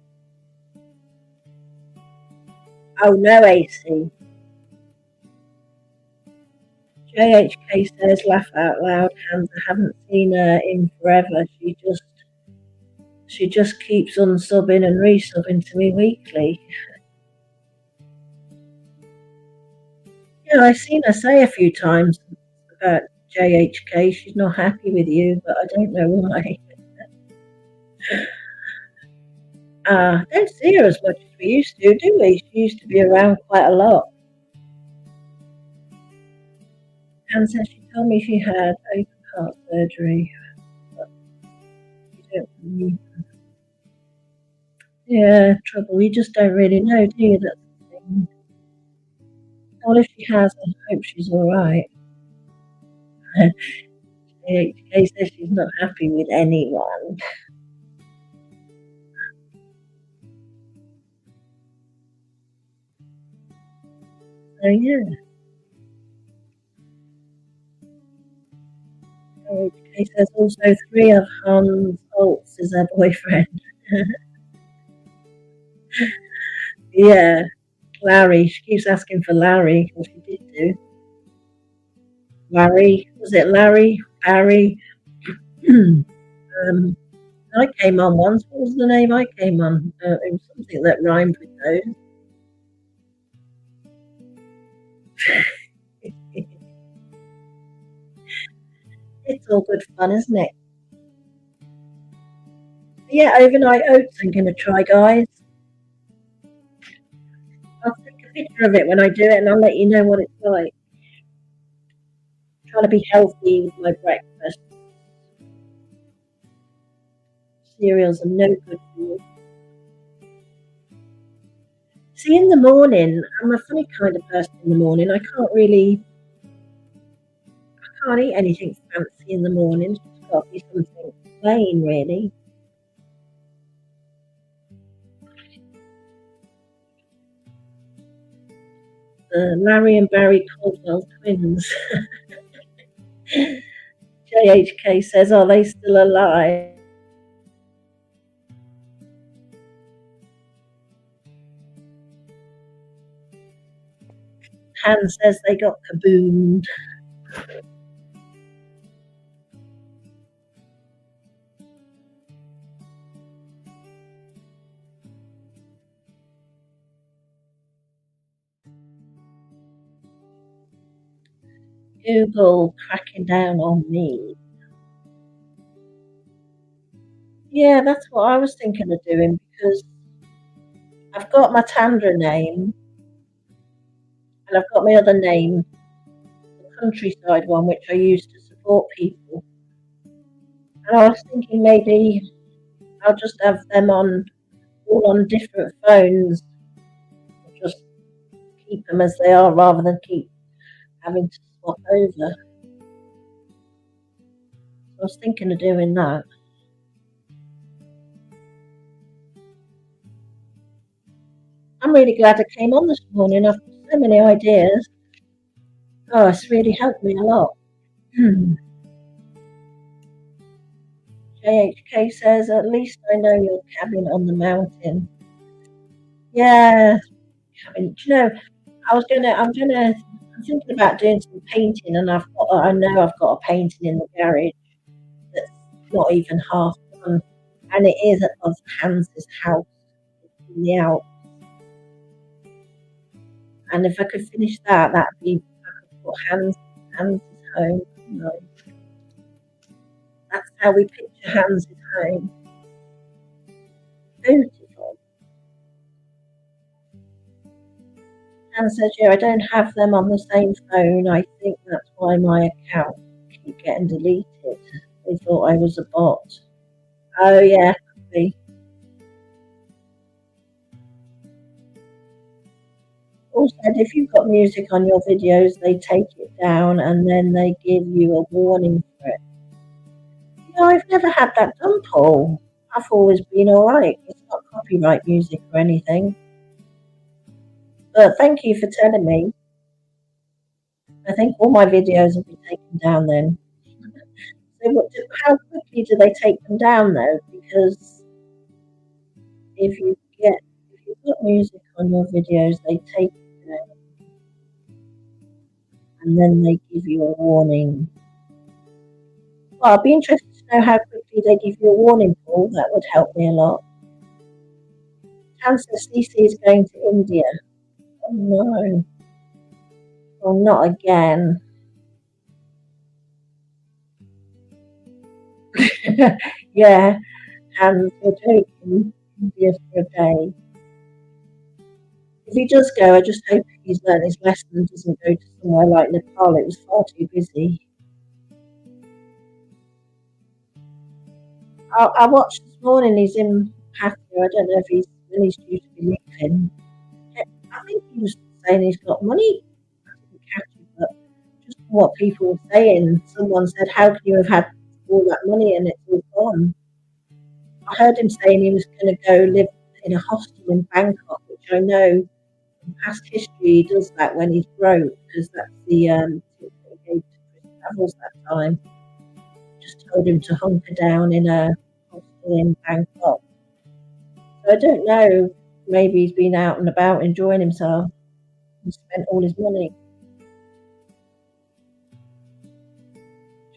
Oh, no AC. JHK says, laugh out loud, Hans. I haven't seen her in forever. She just keeps unsubbing and resubbing to me weekly. Yeah, I've seen her say a few times about JHK. She's not happy with you, but I don't know why. Don't see her as much as we used to, do we? She used to be around quite a lot. And says she told me she had open heart surgery. don't really, yeah, trouble. You just don't really know, do you? That's the thing. Well, if she has, I hope she's all right. HK says she's not happy with anyone. So yeah, HK says also three of Hans Holtz is her boyfriend. Yeah, Larry. She keeps asking for Larry. Well, she did do. Larry. Was it Larry? Barry? I came on once. What was the name I came on? It was something that rhymed with those. It's all good fun, isn't it? Yeah, overnight oats I'm going to try, guys. I'll take a picture of it when I do it and I'll let you know what it's like. Trying to be healthy with my breakfast. Cereals are no good for you. See, in the morning, I'm a funny kind of person in the morning. I can't eat anything fancy in the morning. It's just got to be something plain, really. Larry and Barry Caldwell twins. JHK says, are they still alive? Han says they got kaboomed. Google cracking down on me. Yeah, that's what I was thinking of doing because I've got my Tandra name and I've got my other name, the countryside one, which I use to support people. And I was thinking maybe I'll just have them on all on different phones, just keep them as they are rather than keep having to swap over. So I was thinking of doing that. I'm really glad I came on this morning. I've got so many ideas. Oh, it's really helped me a lot. JHK says, at least I know your cabin on the mountain. Yeah, cabin. Do you know, I'm thinking about doing some painting, and I know I've got a painting in the garage that's not even half done, and it is of Hans's house in the Alps. And if I could finish that, that'd be I could put Hans's home. No, that's how we picture Hans's home. Beautiful. And says, yeah, I don't have them on the same phone. I think that's why my account keep getting deleted. They thought I was a bot. Oh yeah, could be. Also, if you've got music on your videos, they take it down and then they give you a warning for it. You know, I've never had that done, Paul. I've always been all right. It's not copyright music or anything. But thank you for telling me. I think all my videos will be taken down then. So how quickly do they take them down though? Because if you get if you've got music on your videos, they take it down and then they give you a warning. Well, I'd be interested to know how quickly they give you a warning, Paul. That would help me a lot. Cancer CC is going to India. Oh no. Well, not again. Yeah, and you're taking India for a day. If he does go, I just hope he's learned his lesson and doesn't go to somewhere like Nepal. It was far too busy. I watched this morning. He's in patio. I don't know if he's when he's due to be leaving. I think he was saying he's got money. I didn't catch it, but just what people were saying. Someone said, "How can you have had all that money and it's all gone?" I heard him saying he was going to go live in a hostel in Bangkok, which I know from past history he does that when he's broke, because that's the tip that he gave to Chris Travels that time. Just told him to hunker down in a hostel in Bangkok. So I don't know. Maybe he's been out and about enjoying himself and spent all his money.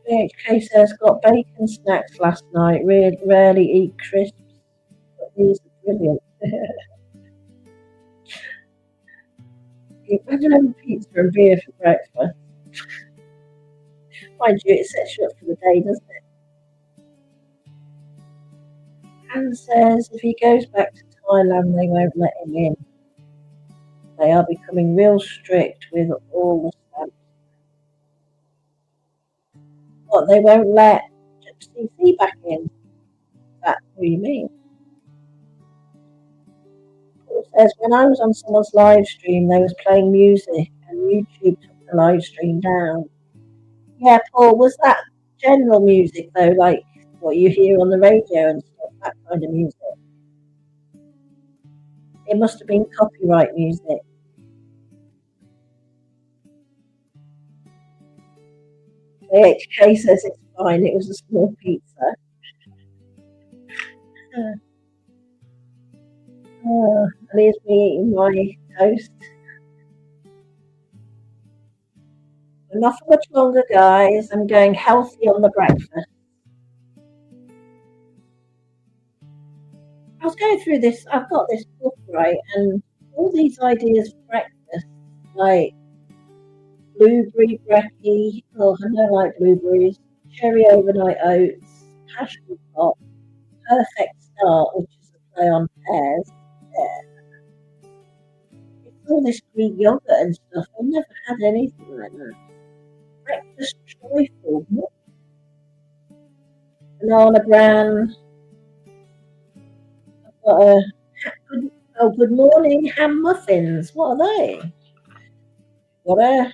JHK says got bacon snacks last night. Rarely eat crisps, but these are brilliant. Imagine having pizza and beer for breakfast. Mind you, it sets you up for the day, doesn't it? Anne says if he goes back to Thailand, they won't let him in. They are becoming real strict with all the stamps. What, they won't let CC back in? That's what you mean? Paul says when I was on someone's live stream, they was playing music and YouTube took the live stream down. Yeah, Paul, was that general music though, like what you hear on the radio and stuff, that kind of music? It must have been copyright music. AHK says it's fine, it was a small pizza. Leaves me eating my toast. Not for much longer, guys. I'm going healthy on the breakfast. I was going through this. I've got this book, right, and all these ideas for breakfast, like blueberry brekkie. Oh, I don't like blueberries. Cherry overnight oats, passion pot, perfect start, which is a play on pears. Yeah. It's all this Greek yogurt and stuff. I've never had anything like that. Breakfast trifle. What? Banana bran. I've got a good morning ham muffins. What are they? What a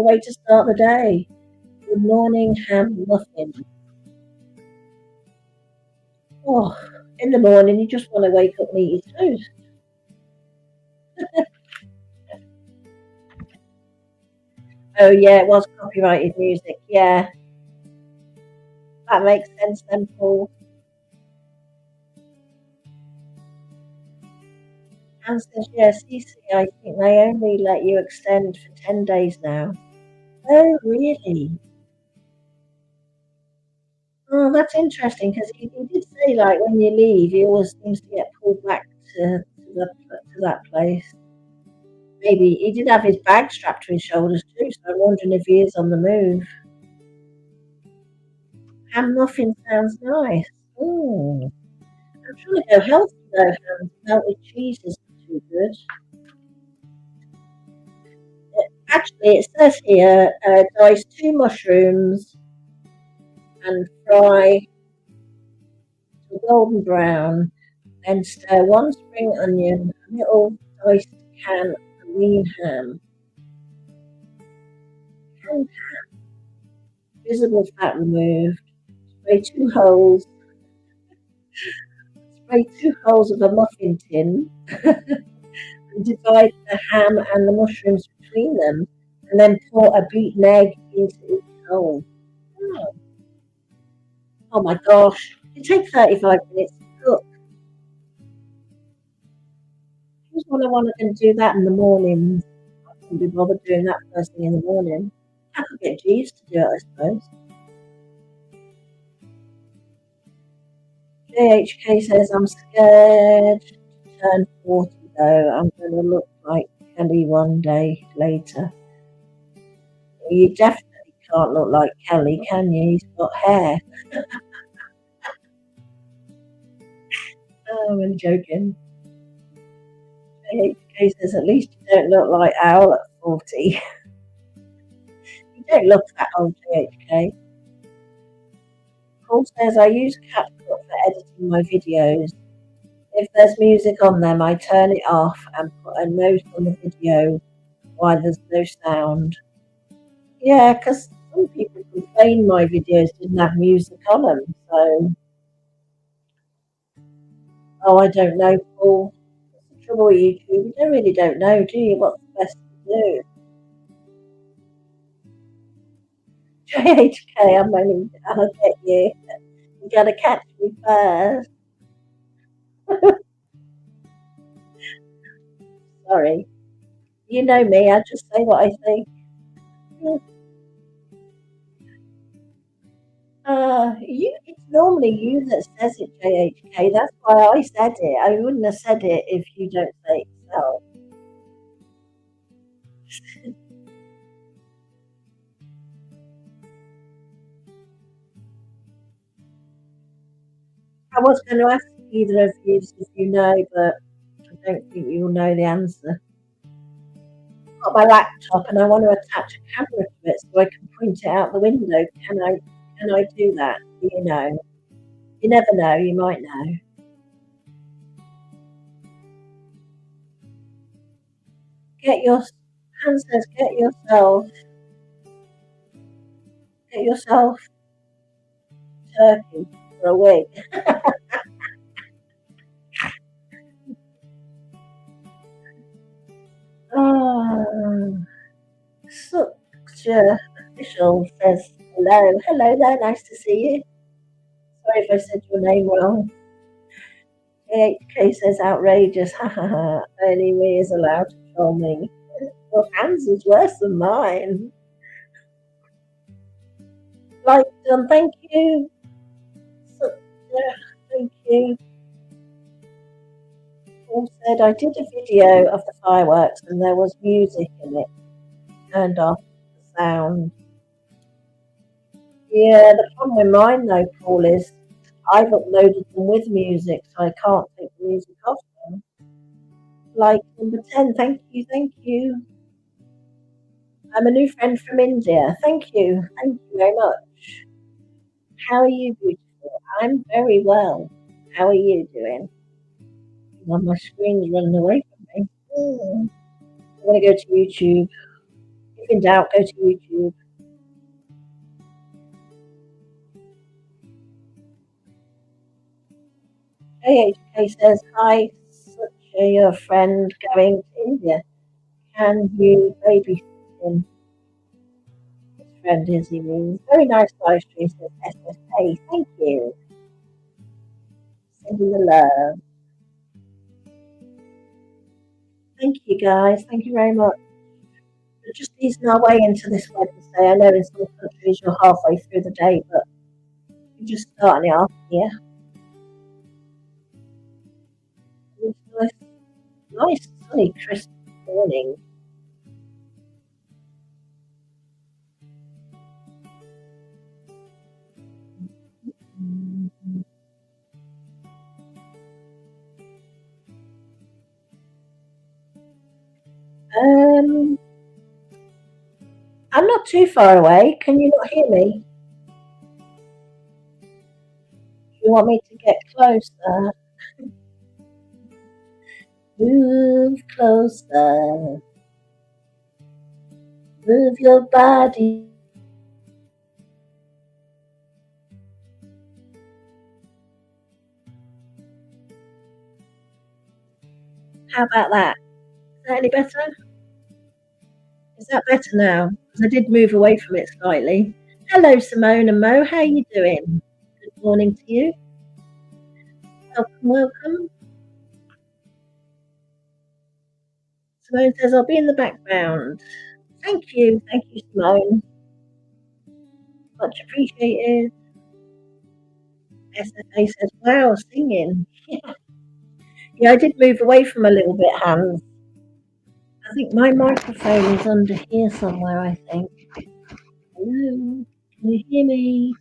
way to start the day. Good morning ham muffins. Oh, in the morning you just want to wake up and eat your toast. Oh yeah, it was copyrighted music. Yeah, that makes sense then, Paul. Anne says, yeah, CC, I think they only let you extend for 10 days now. Oh, really? Oh, that's interesting because he did say, like, when you leave, he always seems to get pulled back to that place. Maybe he did have his bag strapped to his shoulders too, so I'm wondering if he is on the move. Ham muffin sounds nice. Oh, I'm trying to go healthy though. Melted cheese is too good. Actually, it says here, dice 2 mushrooms and fry to golden brown. Then stir 1 spring onion, a little diced can of lean ham, canned visible fat removed. Spray 2 holes of a muffin tin and divide the ham and the mushrooms between them, and then pour a beaten egg into each hole. Oh my gosh, it takes 35 minutes to cook. Just when I want to do that in the morning, I couldn't be bothered doing that first thing in the morning. I could get Jeeves to do it, I suppose. JHK says, I'm scared to turn 40 though. I'm going to look like Kelly one day later. You definitely can't look like Kelly, can you? He's got hair. Oh, I'm joking. JHK says, at least you don't look like Owl at 40. You don't look that old, JHK. Paul says, I use CapCut for editing my videos. If there's music on them, I turn it off and put a note on the video why there's no sound. Yeah, because some people complain my videos didn't have music on them. So, oh, I don't know, Paul. What's the trouble with YouTube? You don't know, do you? What's the best to do? JHK, I'll get you. You gotta catch me first. Sorry. You know me, I just say what I think. It's normally you that says it, JHK. That's why I said it. I wouldn't have said it if you don't say it yourself. I was going to ask either of you if you know, but I don't think you'll know the answer. I've got my laptop and I want to attach a camera to it so I can point it out the window. Can I do that? Do you know? You never know, you might know. Hans says, get yourself turkey for a wig. Oh, such a official says hello. Hello there, nice to see you. Sorry if I said your name wrong. AHK says outrageous. Ha ha ha. Only me is allowed to troll me. Your hands is worse than mine. Like, thank you. Thank you. Paul said I did a video of the fireworks and there was music in it. Turned off the sound. Yeah, the problem with mine though, Paul, is I've uploaded them with music, so I can't take the music off them. Like number 10, thank you. I'm a new friend from India. Thank you very much. How are you, beautiful? I'm very well. How are you doing? Well, my screen's running away from me. I'm going to go to YouTube. If in doubt, go to YouTube. AHK says, hi, such your friend going to India. Can you babysit him? His friend is, he means. Very nice live stream, says SSA. Thank you. Sending the love. Thank you, guys. Thank you very much. We're just easing our way into this Wednesday. I know in some countries you're halfway through the day, but we're just starting it off here. It's nice, sunny, crisp morning. I'm not too far away. Can you not hear me? You want me to get closer? Move closer. Move your body. How about that? Is that any better? Is that better now? Because I did move away from it slightly. Hello, Simone and Mo. How are you doing? Good morning to you. Welcome. Simone says, I'll be in the background. Thank you, Simone. Much appreciated. SFA says, wow, singing. Yeah, I did move away from a little bit, Hans. I think my microphone is under here somewhere, I think. Hello, can you hear me?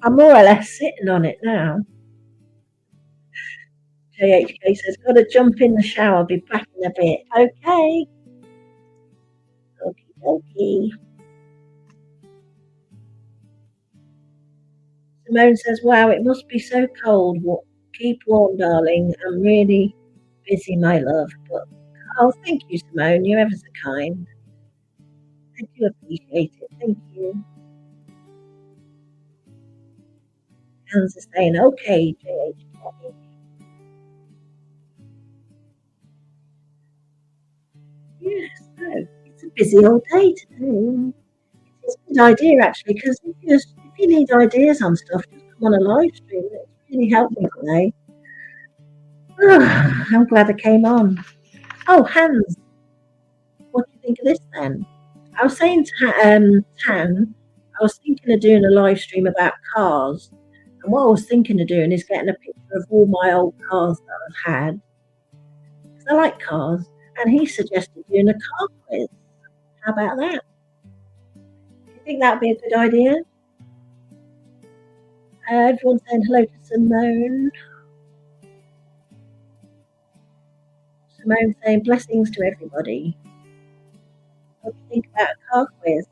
I'm more or less sitting on it now. JHK says, got to jump in the shower, be back in a bit. Okay. Okie dokie. Simone says, "Wow, it must be so cold. Keep warm, darling. I'm really busy, my love." But oh, thank you, Simone. You're ever so kind. I do appreciate it. Thank you. Hans is saying, "Okay, JHK." Yes, so it's a busy old day today. It's a good idea actually, because if you need ideas on stuff, just come on a live stream. It's really helped me today. I'm glad I came on. Oh, Hans, what do you think of this then? I was saying to Tan, I was thinking of doing a live stream about cars. And what I was thinking of doing is getting a picture of all my old cars that I've had. Because I like cars. And he suggested doing a car quiz. How about that? Do you think that would be a good idea? Everyone's saying hello to Simone. Simone saying blessings to everybody. What do you think about a car quiz?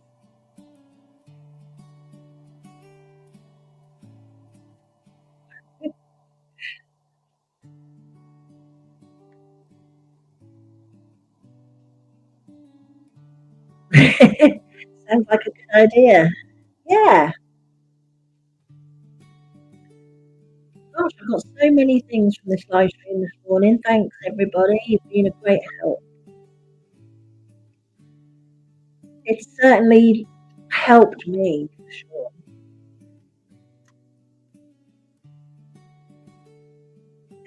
Sounds like a good idea. Yeah. Gosh, I've got so many things from this live stream this morning. Thanks, everybody. You've been a great help. It's certainly helped me, for sure.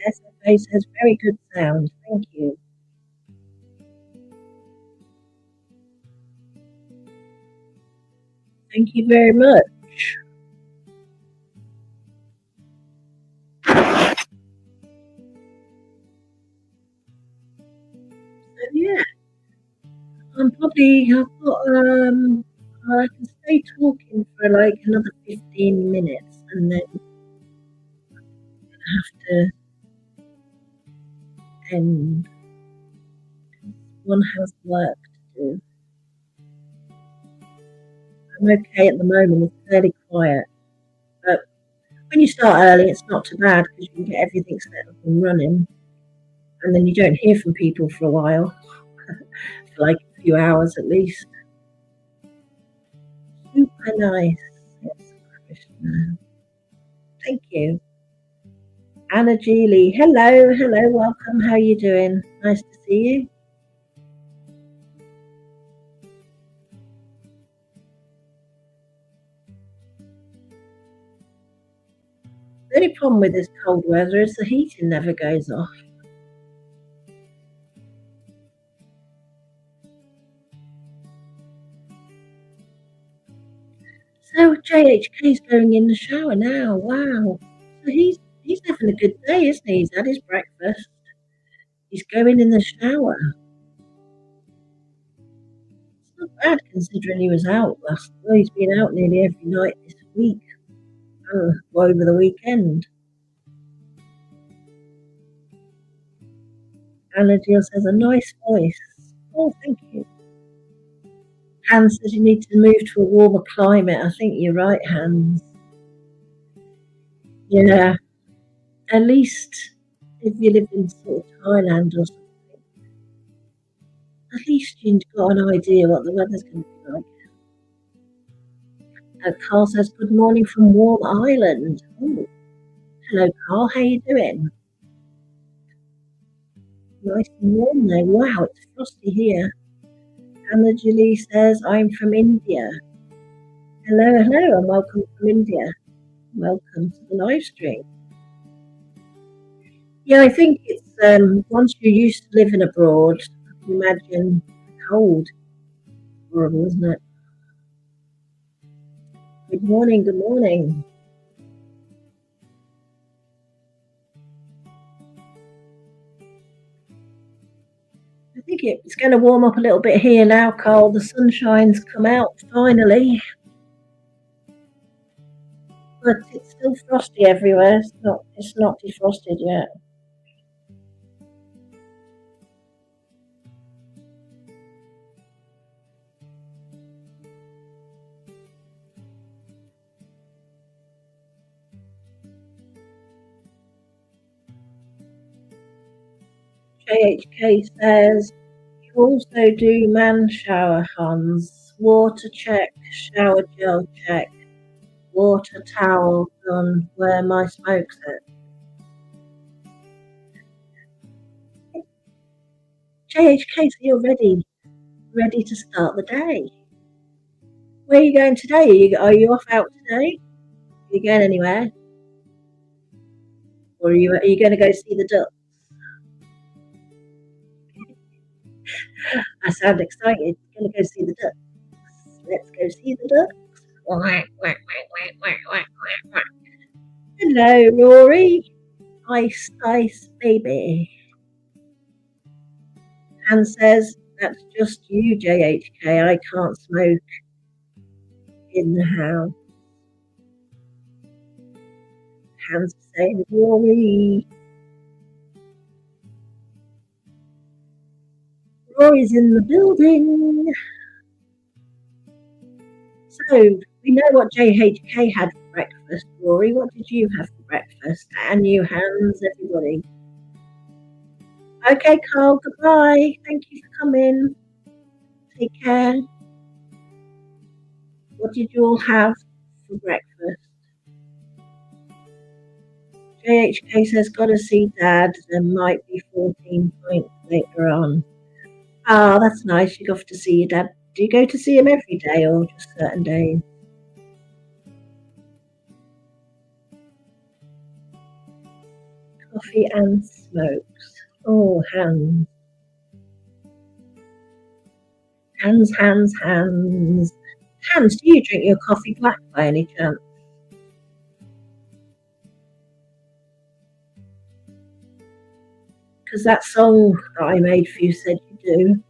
SFA says very good sound. Thank you. Thank you very much. So, yeah, I can stay talking for like another 15 minutes and then have to end. One has work to do. I'm okay at the moment. It's fairly quiet. But when you start early, it's not too bad because you can get everything set up and running. And then you don't hear from people for a while, for like a few hours at least. Super nice. Yes, Krishna. Thank you. Anna Geely. Hello, welcome. How are you doing? Nice to see you. The only problem with this cold weather is the heating never goes off. So JHK's going in the shower now. Wow. So he's having a good day, isn't he? He's had his breakfast. He's going in the shower. It's not bad considering he was out last. Well, he's been out nearly every night this week. Over the weekend. Anna Jill says a nice voice. Oh, thank you. Hans says you need to move to a warmer climate. I think you're right, Hans. Yeah, at least if you live in sort of Thailand or something, at least you've got an idea what the weather's going to be like. Carl says, "Good morning from Warm Island." Oh, hello, Carl. How you doing? Nice and warm there. Wow, it's frosty here. Anna Julie says, "I'm from India." Hello, and welcome from India. Welcome to the live stream. Yeah, I think it's once you're used to living abroad, I can imagine the cold. Horrible, isn't it? Good morning, good morning. I think it's going to warm up a little bit here now, Carl. The sunshine's come out finally, but it's still frosty everywhere. It's not defrosted yet. JHK says, you also do man shower, Hans. Water check, shower gel check, water towel done where my smoke's at. JHK, so you're ready to start the day. Where are you going today? Are you off out today? Are you going anywhere? Or are you going to go see the ducks? I sound excited. Going to go see the ducks. Let's go see the ducks. Hello, Rory. Ice, ice, baby. Anne says, that's just you, JHK. I can't smoke in the house. Hands saying, Rory. Rory's in the building. So, we know what JHK had for breakfast, Rory. What did you have for breakfast? And you, Hans, everybody. Okay, Carl, goodbye. Thank you for coming. Take care. What did you all have for breakfast? JHK says, gotta see Dad. There might be 14 points later on. Ah, that's nice. You go off to see your dad. Do you go to see him every day or just certain days? Coffee and smokes. Oh, Hans. Hans. Hans, do you drink your coffee black by any chance? Because that song that I made for you said you do.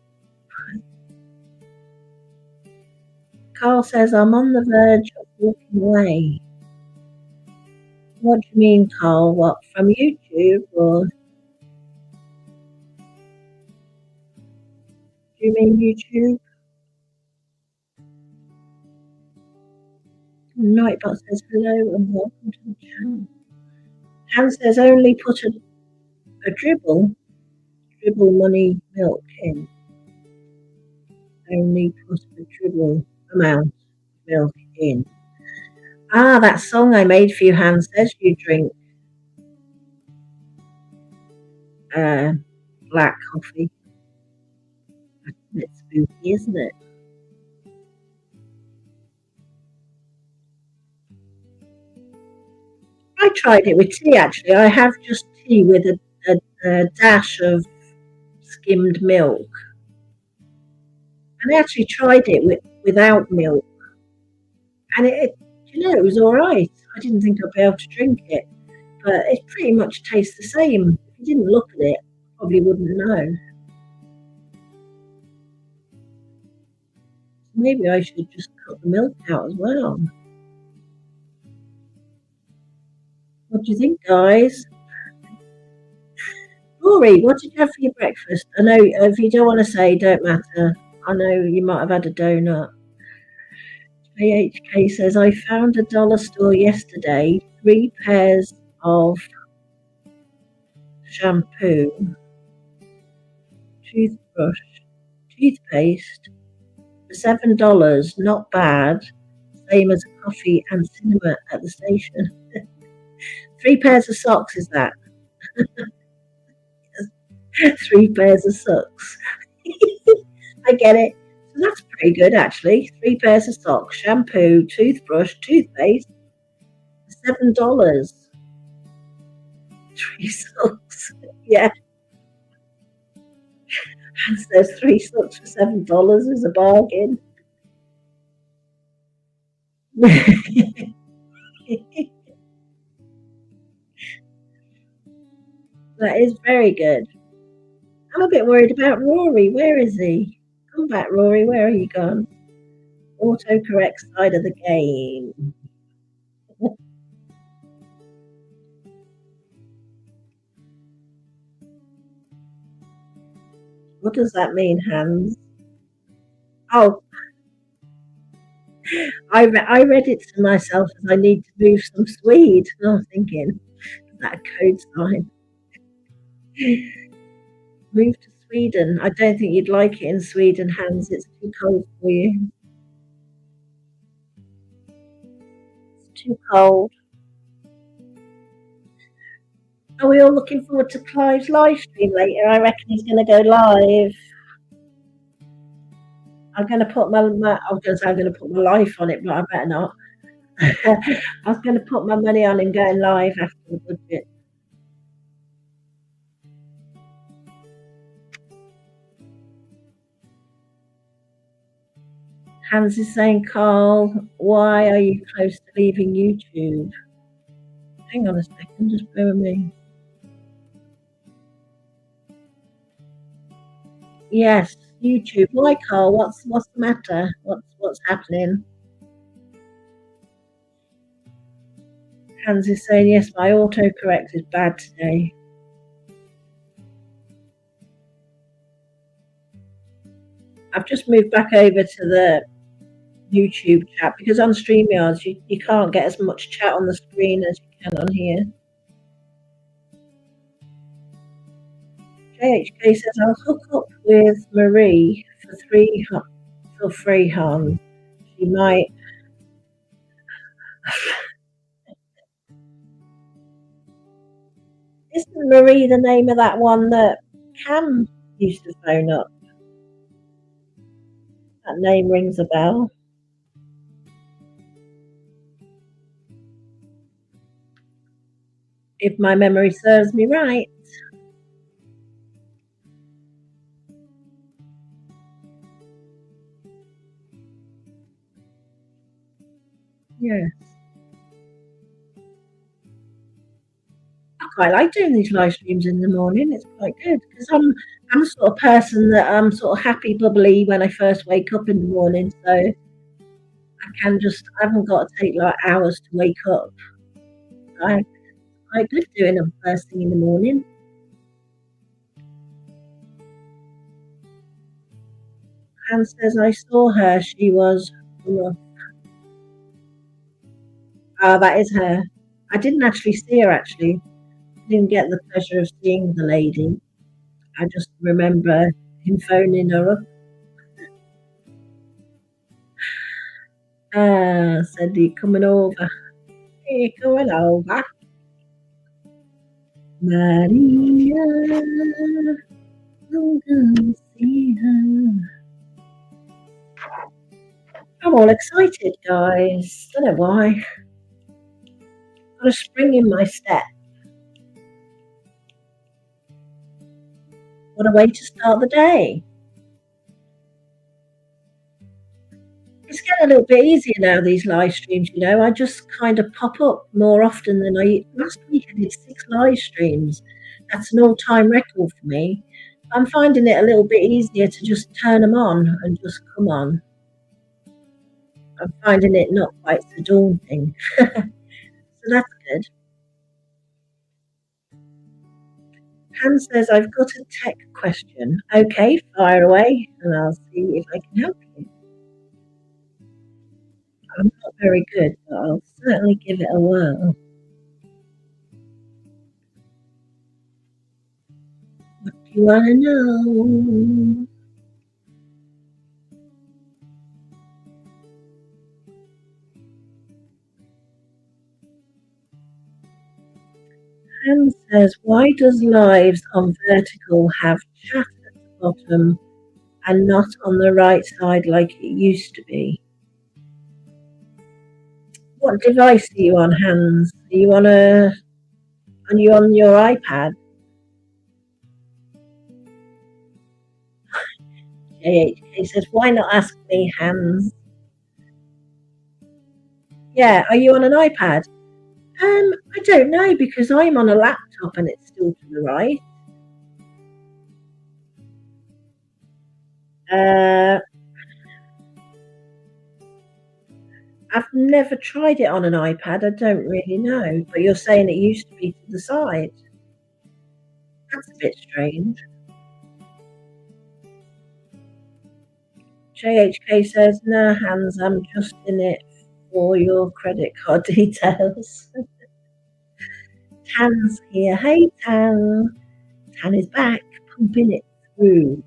Carl says, I'm on the verge of walking away. What do you mean, Carl? What, from YouTube or? Do you mean YouTube? Nightbot says hello and welcome to the channel. Hans says only put a dribble money milk in. Only put a dribble amount of milk in. Ah, that song I made for you, Hans, says you drink black coffee. That's a bit spooky, isn't it? I tried it with tea, actually. I have just tea with a dash of skimmed milk. And I actually tried it without milk. And it was all right. I didn't think I'd be able to drink it. But it pretty much tastes the same. If you didn't look at it, you probably wouldn't know. Maybe I should just cut the milk out as well. What do you think, guys? Rory, what did you have for your breakfast? I know if you don't want to say, don't matter. I know you might have had a donut. JHK says, I found a dollar store yesterday, 3 pairs of shampoo, toothbrush, toothpaste for $7. Not bad. Same as coffee and cinema at the station. 3 pairs of socks, is that? 3 pairs of socks. I get it. So that's pretty good, actually. 3 pairs of socks, shampoo, toothbrush, toothpaste, $7. 3 socks. Yeah. And says 3 socks for $7 is a bargain. That is very good. I'm a bit worried about Rory. Where is he? Come back, Rory. Where are you gone? Autocorrect side of the game. What does that mean, Hans? Oh, I read it to myself as I need to move some Swede. And I was thinking, is that a code sign? Move to Sweden. I don't think you'd like it in Sweden, Hans. It's too cold for you. It's too cold. Are we all looking forward to Clive's live stream later? I reckon he's going to go live. I'm going to put my I was going to say I'm going to put my life on it, but I better not. I was going to put my money on him going live after the budget. Hans is saying, Carl, why are you close to leaving YouTube? Hang on a second, just bear with me. Yes, YouTube. Why, Carl? What's the matter? What's happening? Hans is saying, yes, my autocorrect is bad today. I've just moved back over to the YouTube chat because on StreamYards you can't get as much chat on the screen as you can on here. JHK says I'll hook up with Marie for free, Hans. She might. Isn't Marie the name of that one that Cam used to phone up? That name rings a bell. If my memory serves me right. Yes. I quite like doing these live streams in the morning. It's quite good because I'm the sort of person that I'm sort of happy, bubbly when I first wake up in the morning. So I haven't got to take like hours to wake up. It's quite good doing them first thing in the morning. Anne says I saw her. She was. That is her. I didn't actually see her. Actually, I didn't get the pleasure of seeing the lady. I just remember him phoning her up. Said he coming over. Hey, coming over. Maria, I'm gonna see her. I'm all excited, guys. Don't know why. Got a spring in my step. What a way to start the day. It's getting a little bit easier now, these live streams, you know. I just kind of pop up more often than last week I did 6 live streams. That's an all-time record for me. I'm finding it a little bit easier to just turn them on and just come on. I'm finding it not quite so daunting. So that's good. Hans says, I've got a tech question. Okay, fire away, and I'll see if I can help you. I'm not very good, but I'll certainly give it a whirl. What do you want to know? Hans says, why does lives on vertical have chat at the bottom and not on the right side like it used to be? What device are you on, Hans? Are you on your iPad? JHK says, why not ask me, Hans? Yeah, are you on an iPad? I don't know because I'm on a laptop and it's still to the right. I've never tried it on an iPad. I don't really know. But you're saying it used to be to the side. That's a bit strange. JHK says, no, Hans, I'm just in it for your credit card details. Tan's here. Hey, Tan. Tan is back. pumping it through.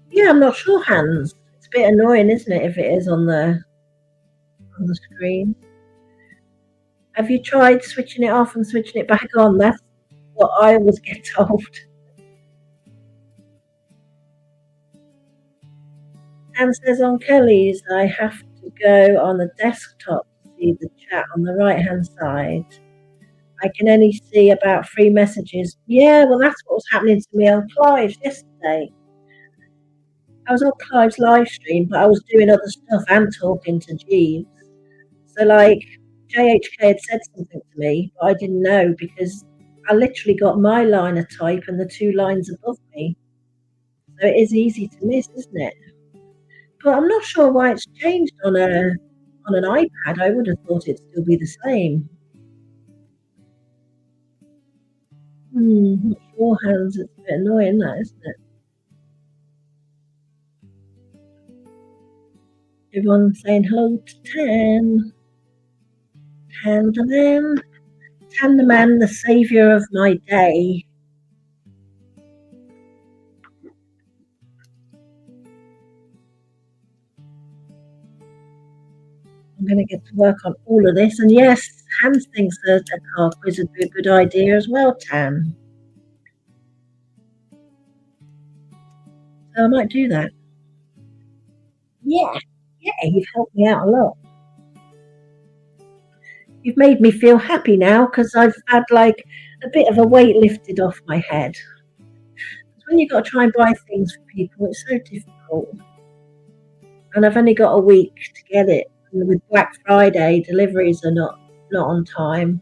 Yeah, I'm not sure, Hans. It's a bit annoying, isn't it, if it is on the screen? Have you tried switching it off and switching it back on? That's what I always get told. Anne says on Kelly's, I have to go on the desktop to see the chat on the right hand side. I can only see about 3 messages. Yeah, well, that's what was happening to me on Clive's yesterday. I was on Clive's live stream, but I was doing other stuff and talking to Jeeves. So, like, JHK had said something to me, but I didn't know because I literally got my line of type and the 2 lines above me. So it is easy to miss, isn't it? But I'm not sure why it's changed on an iPad. I would have thought it'd still be the same. Not sure, Hans. It's a bit annoying, that, isn't it? Everyone saying hello to Tan. Tan the man. Tan the man, the saviour of my day. I'm going to get to work on all of this. And yes, Hans thinks that a car quiz would be a good idea as well, Tan. So I might do that. Yeah, you've helped me out a lot. You've made me feel happy now because I've had like a bit of a weight lifted off my head. When you've got to try and buy things for people, it's so difficult. And I've only got a week to get it. And with Black Friday, deliveries are not on time.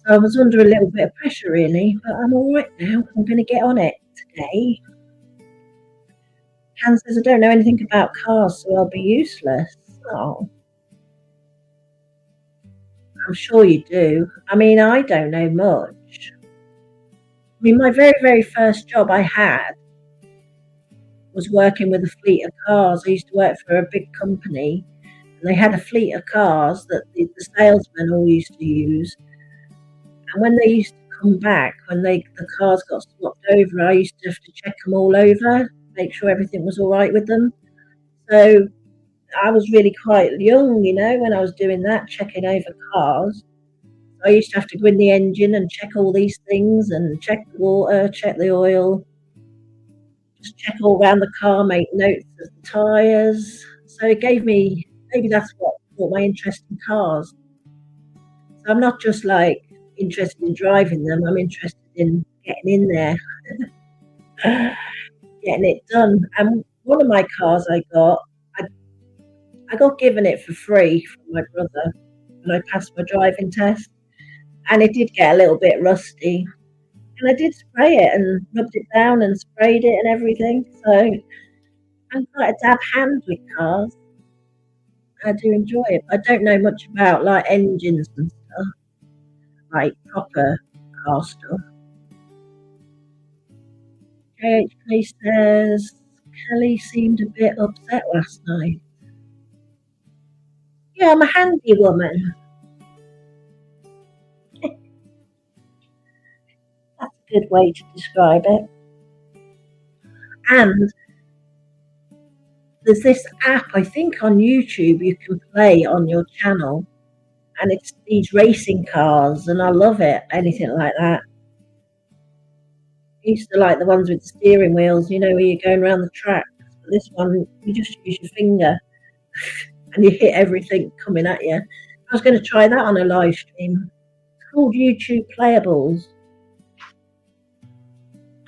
So I was under a little bit of pressure, really. But I'm all right now. I'm going to get on it today. Hans says, I don't know anything about cars, so I'll be useless. Oh. I'm sure you do. I mean, I don't know much. I mean, my very, very first job I had was working with a fleet of cars. I used to work for a big company, and they had a fleet of cars that the salesmen all used to use. And when they used to come back, when the cars got swapped over, I used to have to check them all over, make sure everything was all right with them. So I was really quite young, when I was doing that, checking over cars. I used to have to go in the engine and check all these things and check the water, check the oil, just check all around the car, make notes of the tyres. So it gave me, maybe that's what brought my interest in cars. So I'm not just like interested in driving them, I'm interested in getting in there, getting it done. And one of my cars I got given it for free from my brother when I passed my driving test. And it did get a little bit rusty. And I did spray it and rubbed it down and sprayed it and everything. So I'm quite a dab hand with cars. I do enjoy it. I don't know much about like engines and stuff, like proper car stuff. JHK says Kelly seemed a bit upset last night. Yeah, I'm a handy woman. That's a good way to describe it. And there's this app, I think on YouTube, you can play on your channel, and it's these racing cars, and I love it, anything like that. I used to like the ones with the steering wheels, where you're going around the track. But this one, you just use your finger, and you hit everything coming at you. I was going to try that on a live stream. It's called YouTube Playables.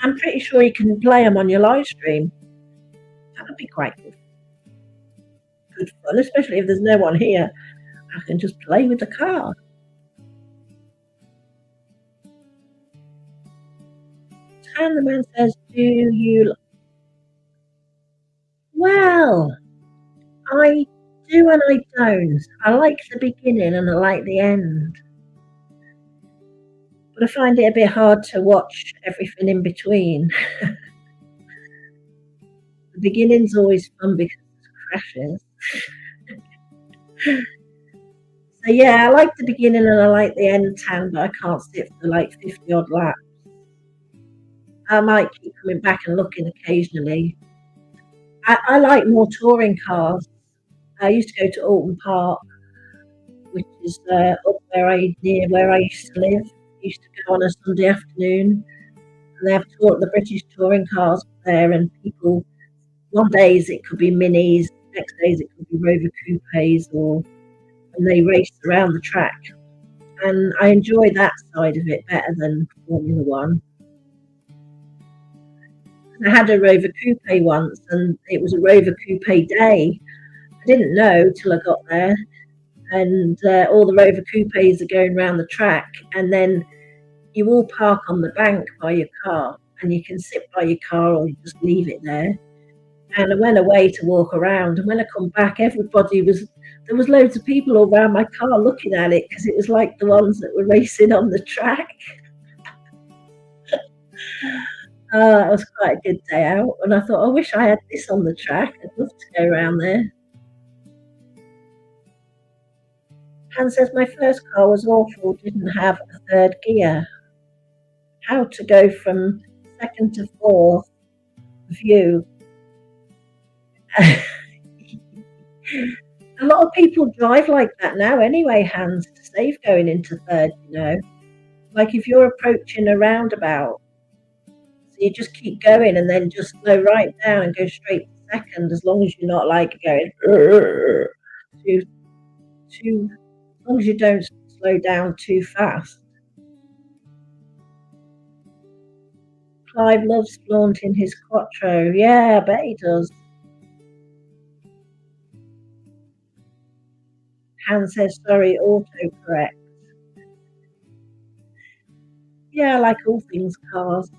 I'm pretty sure you can play them on your live stream. That would be quite good. Good fun, especially if there's no one here. I can just play with the car. And the man says, do you... Well, I do and I don't. I like the beginning and I like the end. But I find it a bit hard to watch everything in between. The beginning's always fun because it crashes. So yeah, I like the beginning and I like the end, Tan, but I can't sit for like 50 odd laps. I might keep coming back and looking occasionally. I like more touring cars. I used to go to Alton Park, which is up near where I used to live. Used to go on a Sunday afternoon, and they have the British touring cars there, and people. One days it could be minis, next days it could be Rover coupes, and they race around the track. And I enjoy that side of it better than Formula One. I had a Rover coupe once, and it was a Rover coupe day. I didn't know till I got there, and all the Rover coupes are going around the track, and then you all park on the bank by your car, and you can sit by your car or you just leave it there. And I went away to walk around, and when I come back, there was loads of people all around my car looking at it because it was like the ones that were racing on the track. That was quite a good day out, and I thought, I wish I had this on the track. I'd love to go around there. Han says, my first car was awful, didn't have a third gear. How to go from second to fourth view. A lot of people drive like that now anyway, Hans, to save going into third, Like if you're approaching a roundabout, so you just keep going and then just slow right down and go straight to second, as long as you're not like going too, as long as you don't slow down too fast. Clive loves flaunting his Quattro. Yeah, I bet he does. Han says, sorry, autocorrect. Yeah, I like all things cars.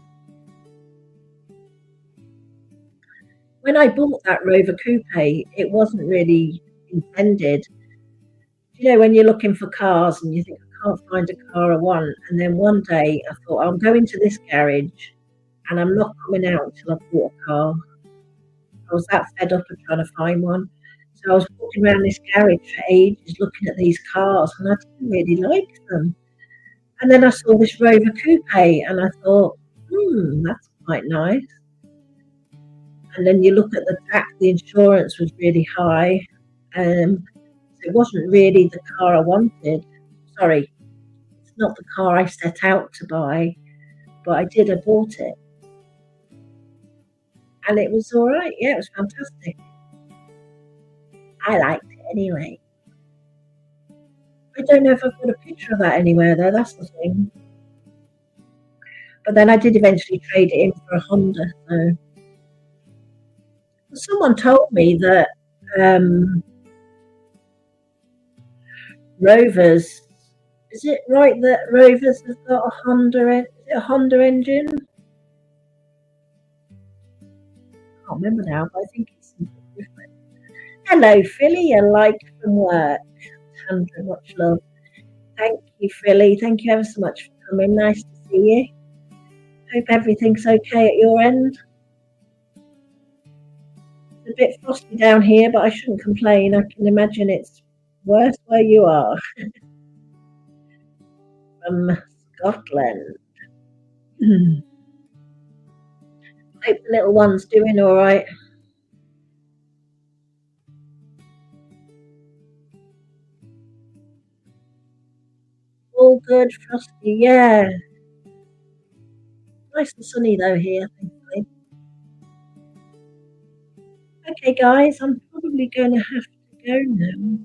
When I bought that Rover coupe, it wasn't really intended. When you're looking for cars and you think, I can't find a car I want, and then one day I thought, I'm going to this garage and I'm not coming out until I've bought a car. I was that fed up of trying to find one. So I was walking around this garage for ages looking at these cars, and I didn't really like them. And then I saw this Rover coupe and I thought, that's quite nice. And then you look at the tax, the insurance was really high. So it wasn't really the car I wanted. Sorry, it's not the car I set out to buy, but I bought it. And it was all right. Yeah, it was fantastic. I liked it anyway. I don't know if I've got a picture of that anywhere, though. That's the thing. But then I did eventually trade it in for a Honda. So someone told me that Rovers. Is it right that Rovers has got a Honda? Is it a Honda engine? I can't remember now, but I think it's something different. Hello, Philly. A like from work. 100, much love. Thank you, Philly. Thank you ever so much for coming. Nice to see you. Hope everything's okay at your end. It's a bit frosty down here, but I shouldn't complain. I can imagine it's worse where you are. From Scotland. Hope the little one's doing all right. All good, frosty, yeah. Nice and sunny though here, thankfully. Okay, guys, I'm probably going to have to go now.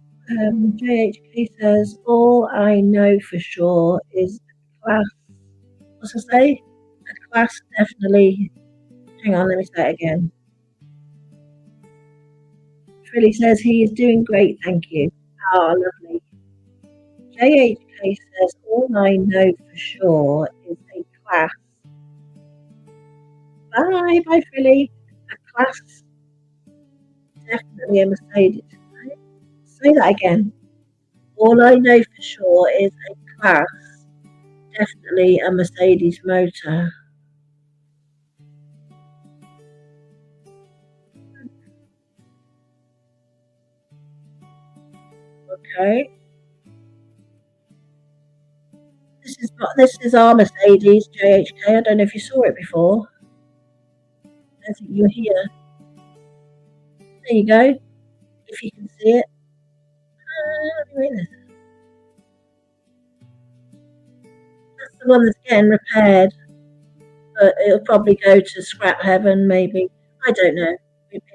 JHK says, all I know for sure is a class. What's I say? A class definitely. Hang on, let me say it again. Trilly says he is doing great, thank you. Oh, lovely. JHK says, all I know for sure is a class. Bye, Philly. A class, definitely a Mercedes. Say that again. All I know for sure is a class, definitely a Mercedes motor. Okay. This is our Mercedes JHK. I don't know if you saw it before. don't think you're here. There you go. If you can see it. Wait, that's the one that's getting repaired, but it'll probably go to scrap heaven, maybe. I don't know. It's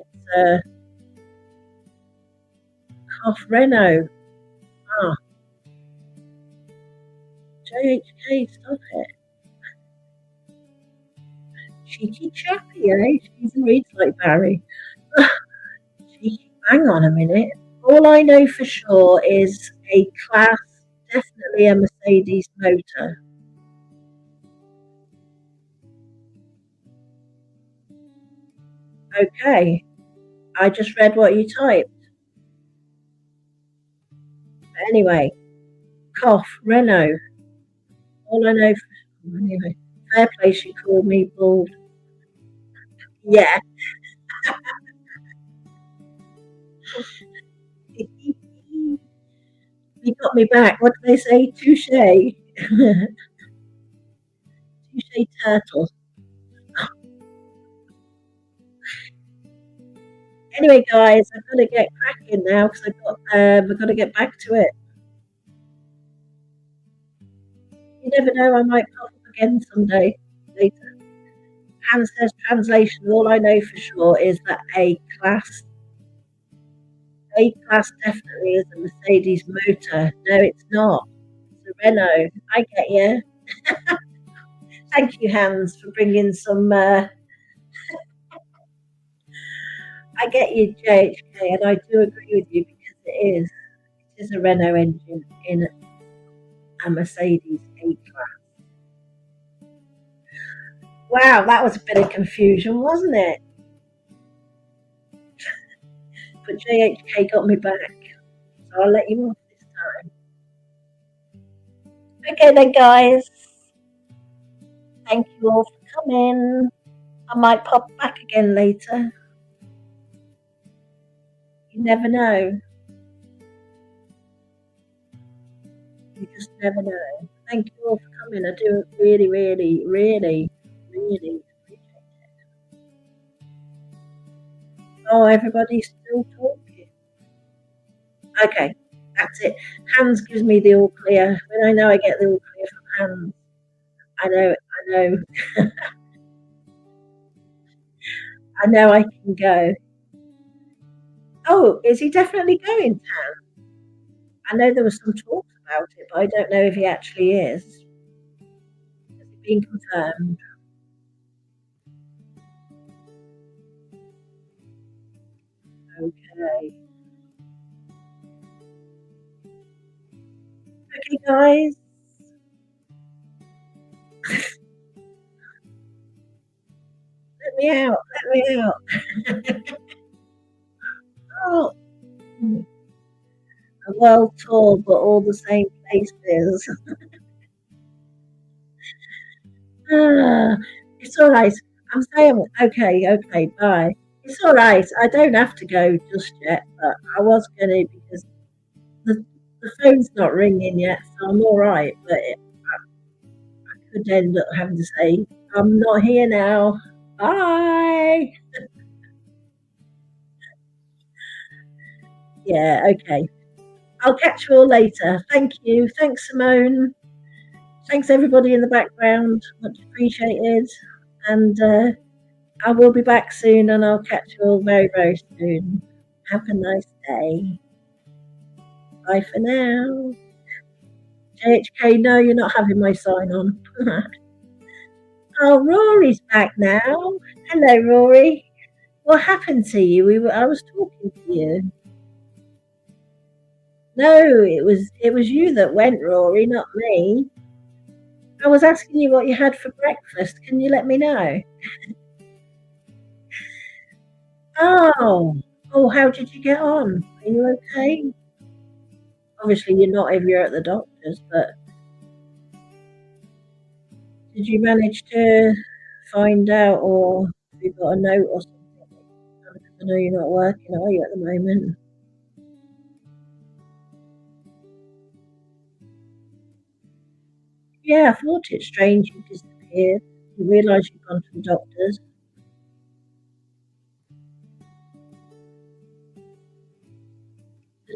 Cough Renault. Ah, JHK, stop it. Cheeky chappy, eh? She even reads like Barry. Cheeky, hang on a minute. All I know for sure is a class, definitely a Mercedes motor. Okay, I just read what you typed. But anyway, cough, Renault. All I know for anyway. Fair play, she called me bald. Yeah. You got me back. What do they say? Touche. Touche turtle. Anyway, guys, I've got to get cracking now because I've got to get back to it. You never know, I might pop up again someday later. Hans says translation. All I know for sure is that A class definitely is a Mercedes motor. No, it's not. It's a Renault. I get you. Thank you, Hans, for bringing some. I get you, JHK, and I do agree with you because it is. It is a Renault engine in a Mercedes A class. Wow, that was a bit of confusion, wasn't it? But JHK got me back, so I'll let you off this time. Okay, then, guys. Thank you all for coming. I might pop back again later. You never know. You just never know. Thank you all for coming. I do really, really, really, really appreciate it. Oh, everybody's still talking. Okay, that's it. Hans gives me the all clear. When I know I get the all clear from Hans, I know, I know I can go. Oh, is he definitely going, Tan? I know there was some talks about it, but I don't know if he actually is. Has it been confirmed? Okay. Okay, guys. Let me out. Let me out. Oh, a world tour, but all the same places. Ah, it's all right. I'm saying, okay, okay, bye. It's all right. I don't have to go just yet, but I was going to because the phone's not ringing yet, so I'm all right. But I could end up having to say, I'm not here now. Bye. Yeah, okay. I'll catch you all later. Thank you. Thanks, Simone. Thanks, everybody in the background. Much appreciated. And I will be back soon and I'll catch you all very, very soon. Have a nice day. Bye for now. JHK, no, you're not having my sign on. Oh, Rory's back now. Hello, Rory. What happened to you? I was talking to you. No, it was you that went, Rory, not me. I was asking you what you had for breakfast. Can you let me know? Oh, oh, how did you get on? Are you okay? Obviously, you're not if you're at the doctor's, but did you manage to find out, or have you got a note or something? I know you're not working, are you, at the moment? Yeah, I thought it strange you disappeared. You realise you've gone to the doctor's.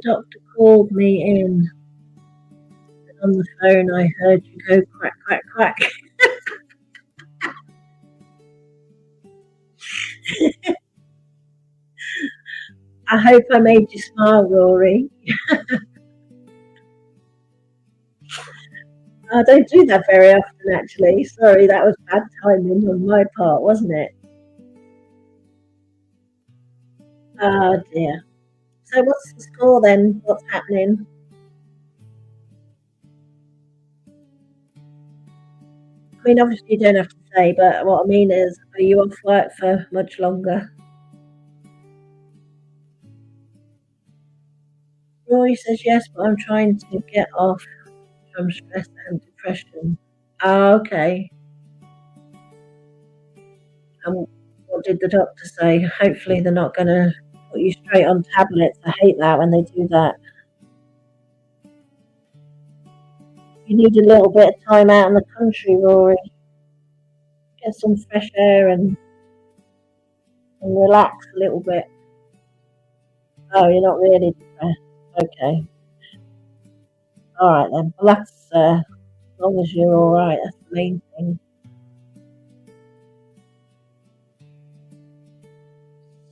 The doctor called me in, and on the phone I heard you go quack, quack, quack. I hope I made you smile, Rory. I don't do that very often, actually. Sorry, that was bad timing on my part, wasn't it? Oh dear. So what's the score then? What's happening? I mean, obviously you don't have to say, but what I mean is, are you off work for much longer? Rory says yes, but I'm trying to get off from stress and depression. Oh, okay. And what did the doctor say? Hopefully they're not going to put you straight on tablets. I hate that when they do that. You need a little bit of time out in the country, Rory. Get some fresh air and relax a little bit. Oh, you're not really depressed. Okay. All right then. Well, that's as long as you're all right. That's the main thing.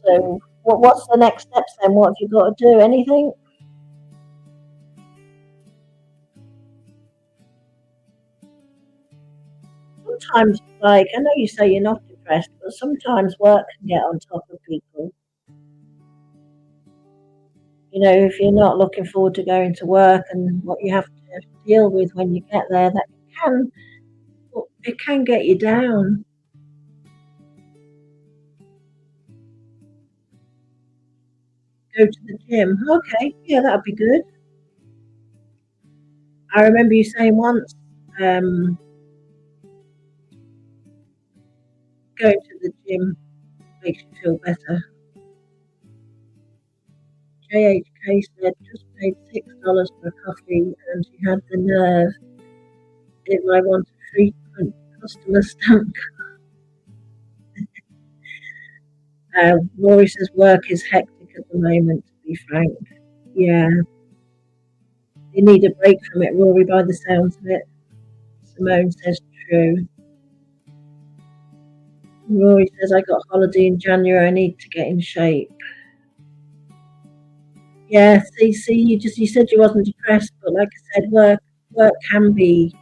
So, what's the next steps then? What have you got to do? Anything? Sometimes, like, I know you say you're not depressed, but sometimes work can get on top of people. You know, if you're not looking forward to going to work and what you have to deal with when you get there, that can it can get you down. Go to the gym. Okay, yeah, that'd be good. I remember you saying once, um, going to the gym makes you feel better. JHK said just paid $6 for a coffee and she had the nerve. If I want a frequent customer stamp. Rory says work is hectic at the moment, to be frank. Yeah, you need a break from it, Rory, by the sounds of it. Simone says true. Rory says I got holiday in January, I need to get in shape. Yeah, see, you said you wasn't depressed, but like I said, work can be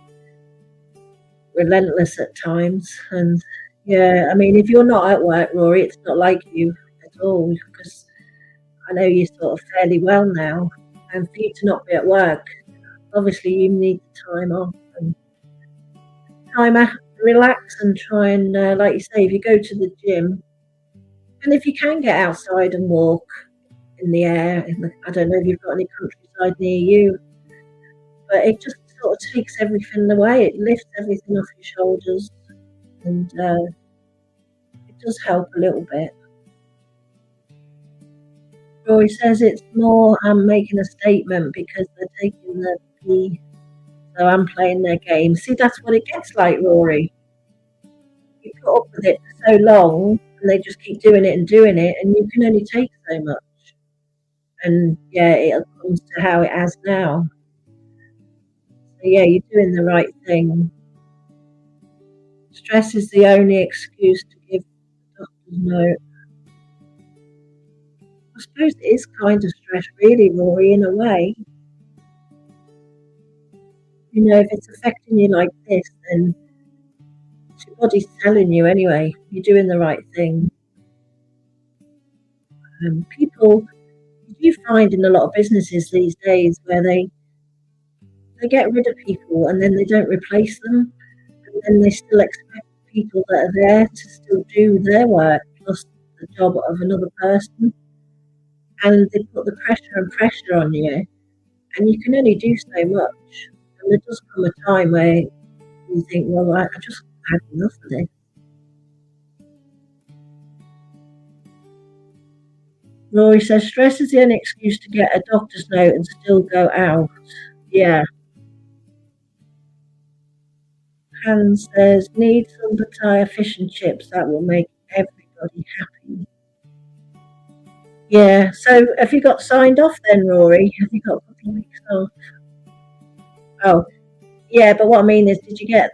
relentless at times, and yeah, I mean, if you're not at work, Rory, it's not like you at all because I know you're sort of fairly well now, and for you to not be at work, obviously you need time off and time out, relax and try and, like you say, if you go to the gym, and if you can get outside and walk in the air, I don't know if you've got any countryside near you, but it just sort of takes everything away. It lifts everything off your shoulders, and it does help a little bit. Rory says it's more I'm making a statement because they're taking the P, so I'm playing their game. See, that's what it gets like, Rory. You put up with it for so long, and they just keep doing it, and you can only take so much. And yeah, it comes to how it has now. So yeah, you're doing the right thing. Stress is the only excuse to give the doctor's note. I suppose it is kind of stress, really, Rory, in a way. You know, if it's affecting you like this, then your body's telling you anyway, you're doing the right thing. People, you find in a lot of businesses these days where they get rid of people and then they don't replace them, and then they still expect people that are there to still do their work plus the job of another person, and they put the pressure on you, and you can only do so much. And there does come a time where you think, well, I just had enough of this. Rory says stress is the only excuse to get a doctor's note and still go out. Yeah. Han says need some potato fish and chips. That will make everybody happy. Yeah. So have you got signed off then, Rory? Have you got a couple of weeks off? Oh, yeah. But what I mean is, did you get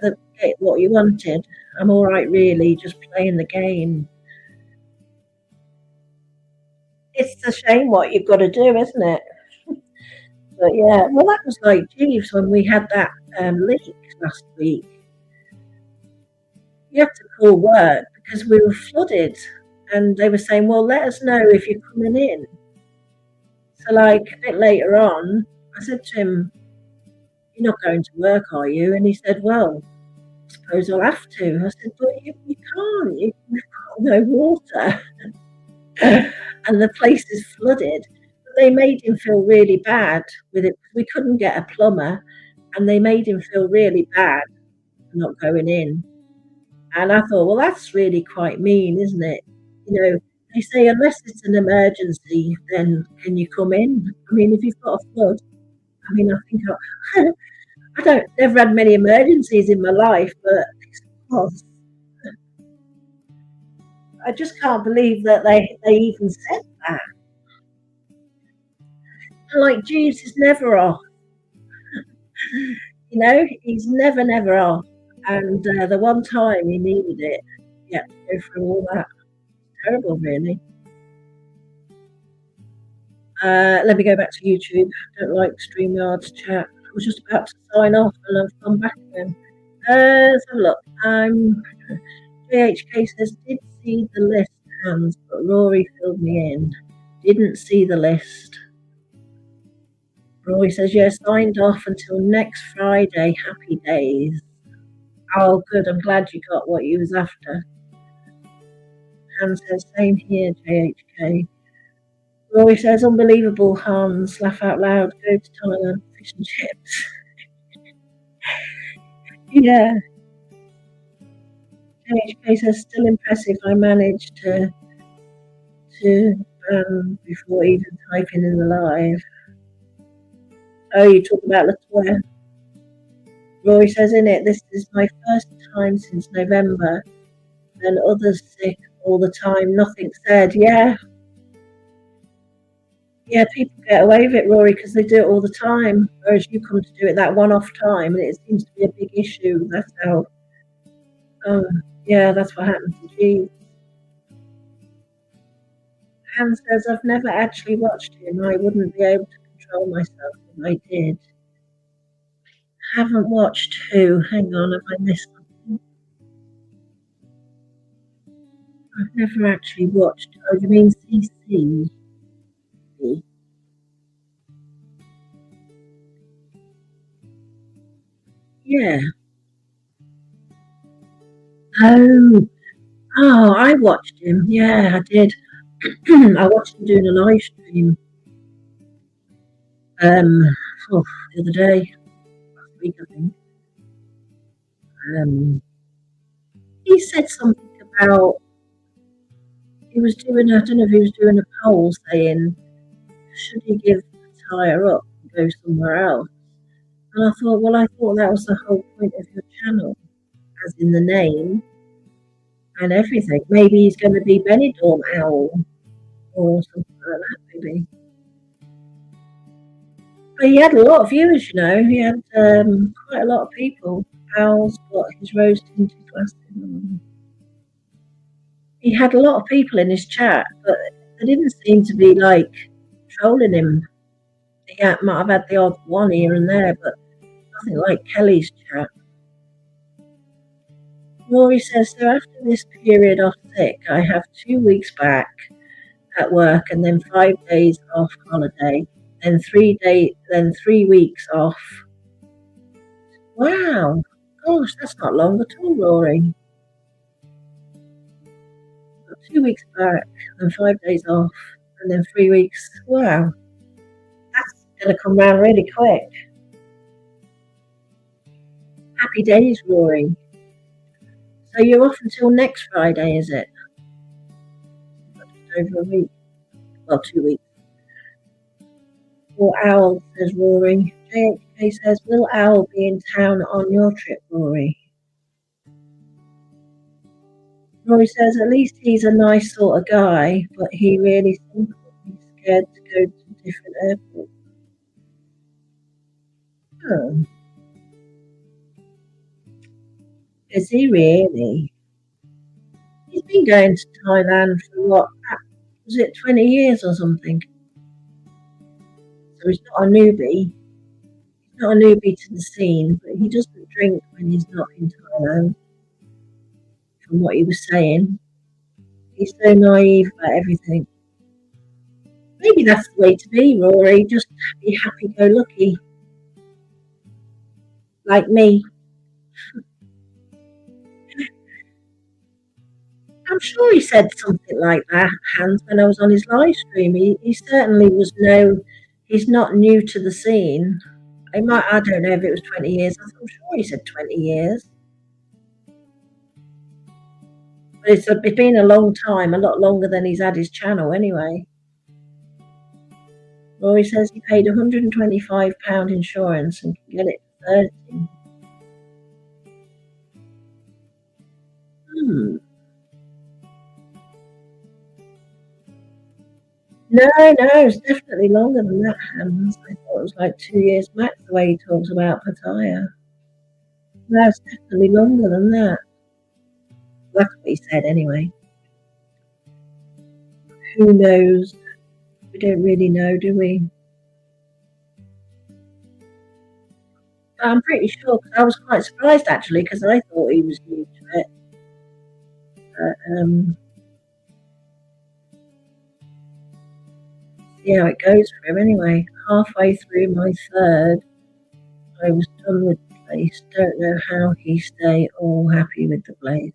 what you wanted? I'm all right, really, just playing the game. It's a shame what you've got to do, isn't it? But yeah, well, that was like Jeeves when we had that leak last week. You had to call work because we were flooded, and they were saying, "Well, let us know if you're coming in." So, like a bit later on, I said to him, "You're not going to work, are you?" And he said, "Well, I suppose I'll have to." I said, "But you can't. You've got no water, and the place is flooded." But they made him feel really bad with it. We couldn't get a plumber, and they made him feel really bad for not going in. And I thought, well, that's really quite mean, isn't it? You know, they say unless it's an emergency, then can you come in? I mean, if you've got a flood, I mean, I think I don't never had many emergencies in my life, but this was. I just can't believe that they even said that. Like Jeeves is never off, you know, he's never off. And the one time he needed it, he had to go through all that. Terrible, really. Let me go back to YouTube. I don't like StreamYard's chat. I was just about to sign off and I've come back again. Let's have a look. JHK says, did see the list, Hans, but Rory filled me in. Didn't see the list. Rory says, yeah, signed off until next Friday. Happy days. Oh, good. I'm glad you got what you was after. Hans says, same here, JHK. Rory says, unbelievable, Hans. Laugh out loud. Go to Thailand. Fish and chips. Yeah. JHK says, still impressive. I managed to before even typing in the live. Oh, you talk about Latoya. Rory says, in it, this is my first time since November. And others sick all the time. Nothing said. Yeah. Yeah, people get away with it, Rory, because they do it all the time. Whereas you come to do it that one-off time, and it seems to be a big issue. That's how. Yeah, that's what happened to G. Han says, I've never actually watched him. I wouldn't be able to control myself if I did. Haven't watched who? Hang on, have I missed something? I've never actually watched. Oh, you mean CC? Yeah. Oh, oh, I watched him. Yeah, I did. I watched him doing a live stream. Um, the other day, last week, I think. Um, he said something about he was doing. I don't know if he was doing a poll saying should he give the tire up and go somewhere else. And I thought, well, I thought that was the whole point of your channel, as in the name and everything. Maybe he's going to be Benidorm Owl or something like that, maybe. But he had a lot of viewers, you know. He had quite a lot of people. Owl's got his rose tinted glasses on. He had a lot of people in his chat, but they didn't seem to be like trolling him. He might have had the odd one here and there, but nothing like Kelly's chat. Rory says, so after this period off sick, I have 2 weeks back at work and then 5 days off holiday, then 3 weeks off. Wow. Gosh, that's not long at all, Rory. 2 weeks back and 5 days off and then 3 weeks. Wow. That's going to come round really quick. Happy days, Rory. So you're off until next Friday, is it? Over a week. Well, 2 weeks. Or Owl, says Rory. JHK says, will Owl be in town on your trip, Rory? Rory says, at least he's a nice sort of guy, but he really simple. scared to go to different airports. Oh, is he really? He's been going to Thailand for what? Was it 20 years or something? So he's not a newbie. He's not a newbie to the scene, but he doesn't drink when he's not in Thailand, from what he was saying. He's so naive about everything. Maybe that's the way to be, Rory. Just be happy-go-lucky, like me. I'm sure he said something like that, Hans, when I was on his live stream. He certainly was he's not new to the scene. I don't know if it was 20 years. I'm sure he said 20 years. But it's been a long time, a lot longer than he's had his channel anyway. Rory says he paid £125 insurance and can get it for 30. Hmm. No, it's definitely longer than that, Hans. I thought it was like 2 years max the way he talks about Pattaya. No, it's definitely longer than that. That's what he said anyway. Who knows? We don't really know, do we? But I'm pretty sure, because I was quite surprised actually, because I thought he was new to it. But, see how it goes for him anyway. Halfway through my third, I was done with the place. Don't know how he stay all happy with the place.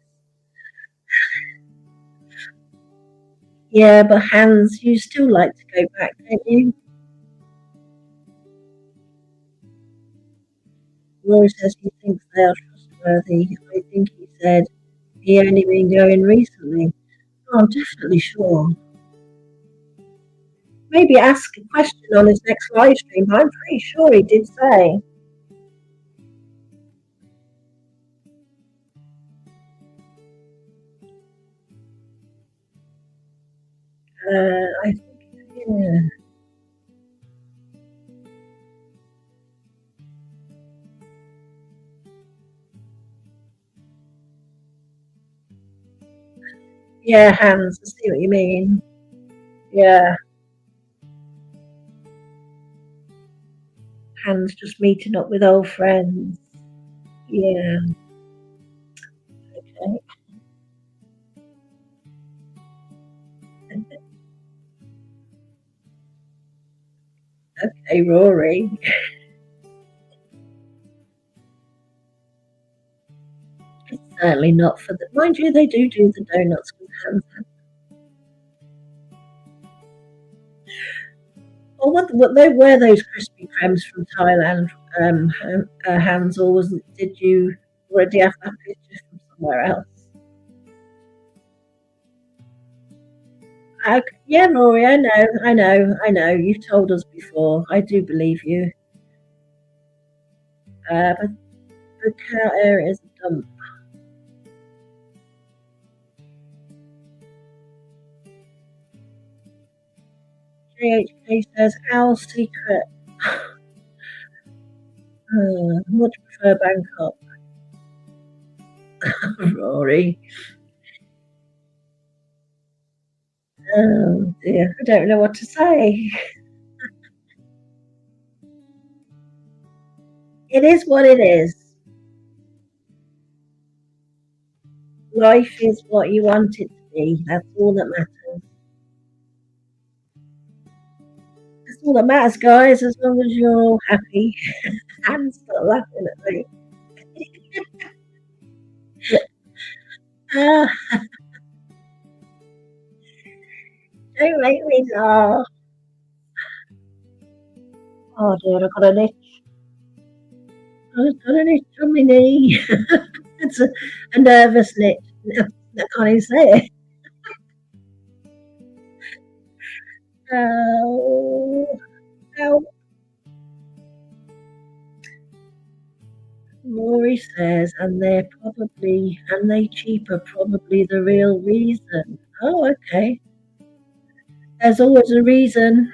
Yeah, but Hans, you still like to go back, don't you? Roy says he thinks they are trustworthy. I think he said he only been going recently. Oh, I'm definitely sure. Maybe ask a question on his next live stream, but I'm pretty sure he did say. I think, yeah. Yeah, Hans, I see what you mean. Yeah, Hans just meeting up with old friends. Yeah, okay. Okay, Rory. It's certainly not for the. Mind you, they do the donuts with Hans. Or what they were those Krispy Kremes from Thailand, Hans, or did you already have that picture from somewhere else? Okay. Yeah, Rory, I know. You've told us before. I do believe you. But the cow area is a dump. JHK says, our secret. Much prefer Bangkok. Rory. Oh dear, I don't know what to say. It is what it is. Life is what you want it to be. That's all that matters. That's all that matters, guys, as long as you're all happy. And stop laughing at me. Ah, don't make me laugh. Oh dear, I've got an itch. I've got an itch on my knee. It's a nervous itch. I can't even say it. Oh, help. Rory says, and they cheaper, probably the real reason. Oh, okay. There's always a reason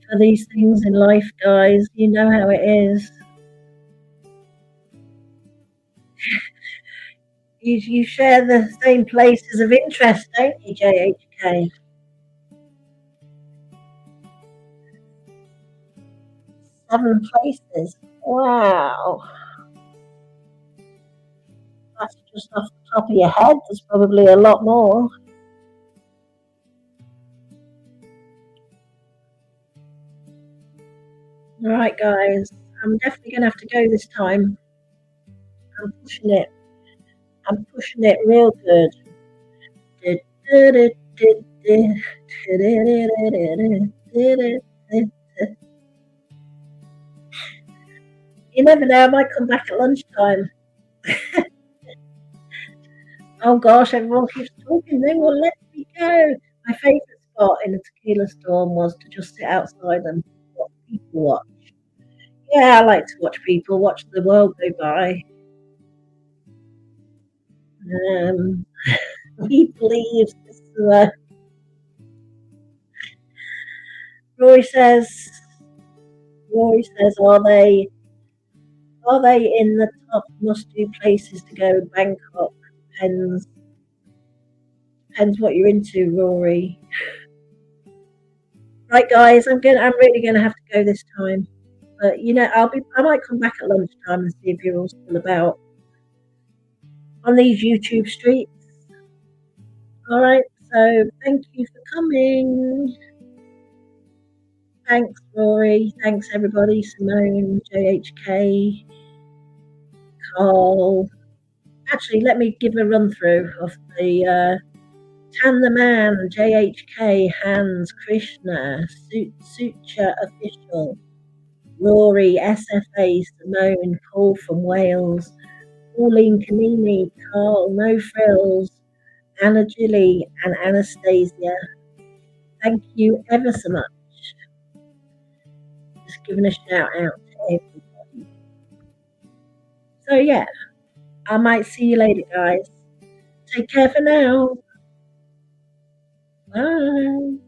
for these things in life, guys. You know how it is. You share the same places of interest, don't you, JHK? 7 places. Wow. That's just off the top of your head. There's probably a lot more. Right, guys. I'm definitely going to have to go this time. I'm pushing it. I'm pushing it real good. You never know, I might come back at lunchtime. Oh gosh, everyone keeps talking, they will let me go. My favourite spot in a tequila storm was to just sit outside and watch people watch. Yeah, I like to watch people, watch the world go by. Um, People leave. Roy says, Roy says, are they in the top must-do places to go in Bangkok? Depends what you're into, Rory. Right, guys, I'm really gonna have to go this time. But I might come back at lunchtime and see if you're all still about on these YouTube streets. All right, so thank you for coming. Thanks, Rory. Thanks, everybody. Simone, JHK, Carl. Actually, let me give a run through of the Tan the Man, JHK, Hans, Krishna, Sucha Official, Rory, SFA, Simone, Paul from Wales, Pauline Kanini, Carl, No Frills, Anna Gilly, and Anastasia. Thank you ever so much. Just giving a shout out to everybody. So, yeah, I might see you later, guys. Take care for now. Bye.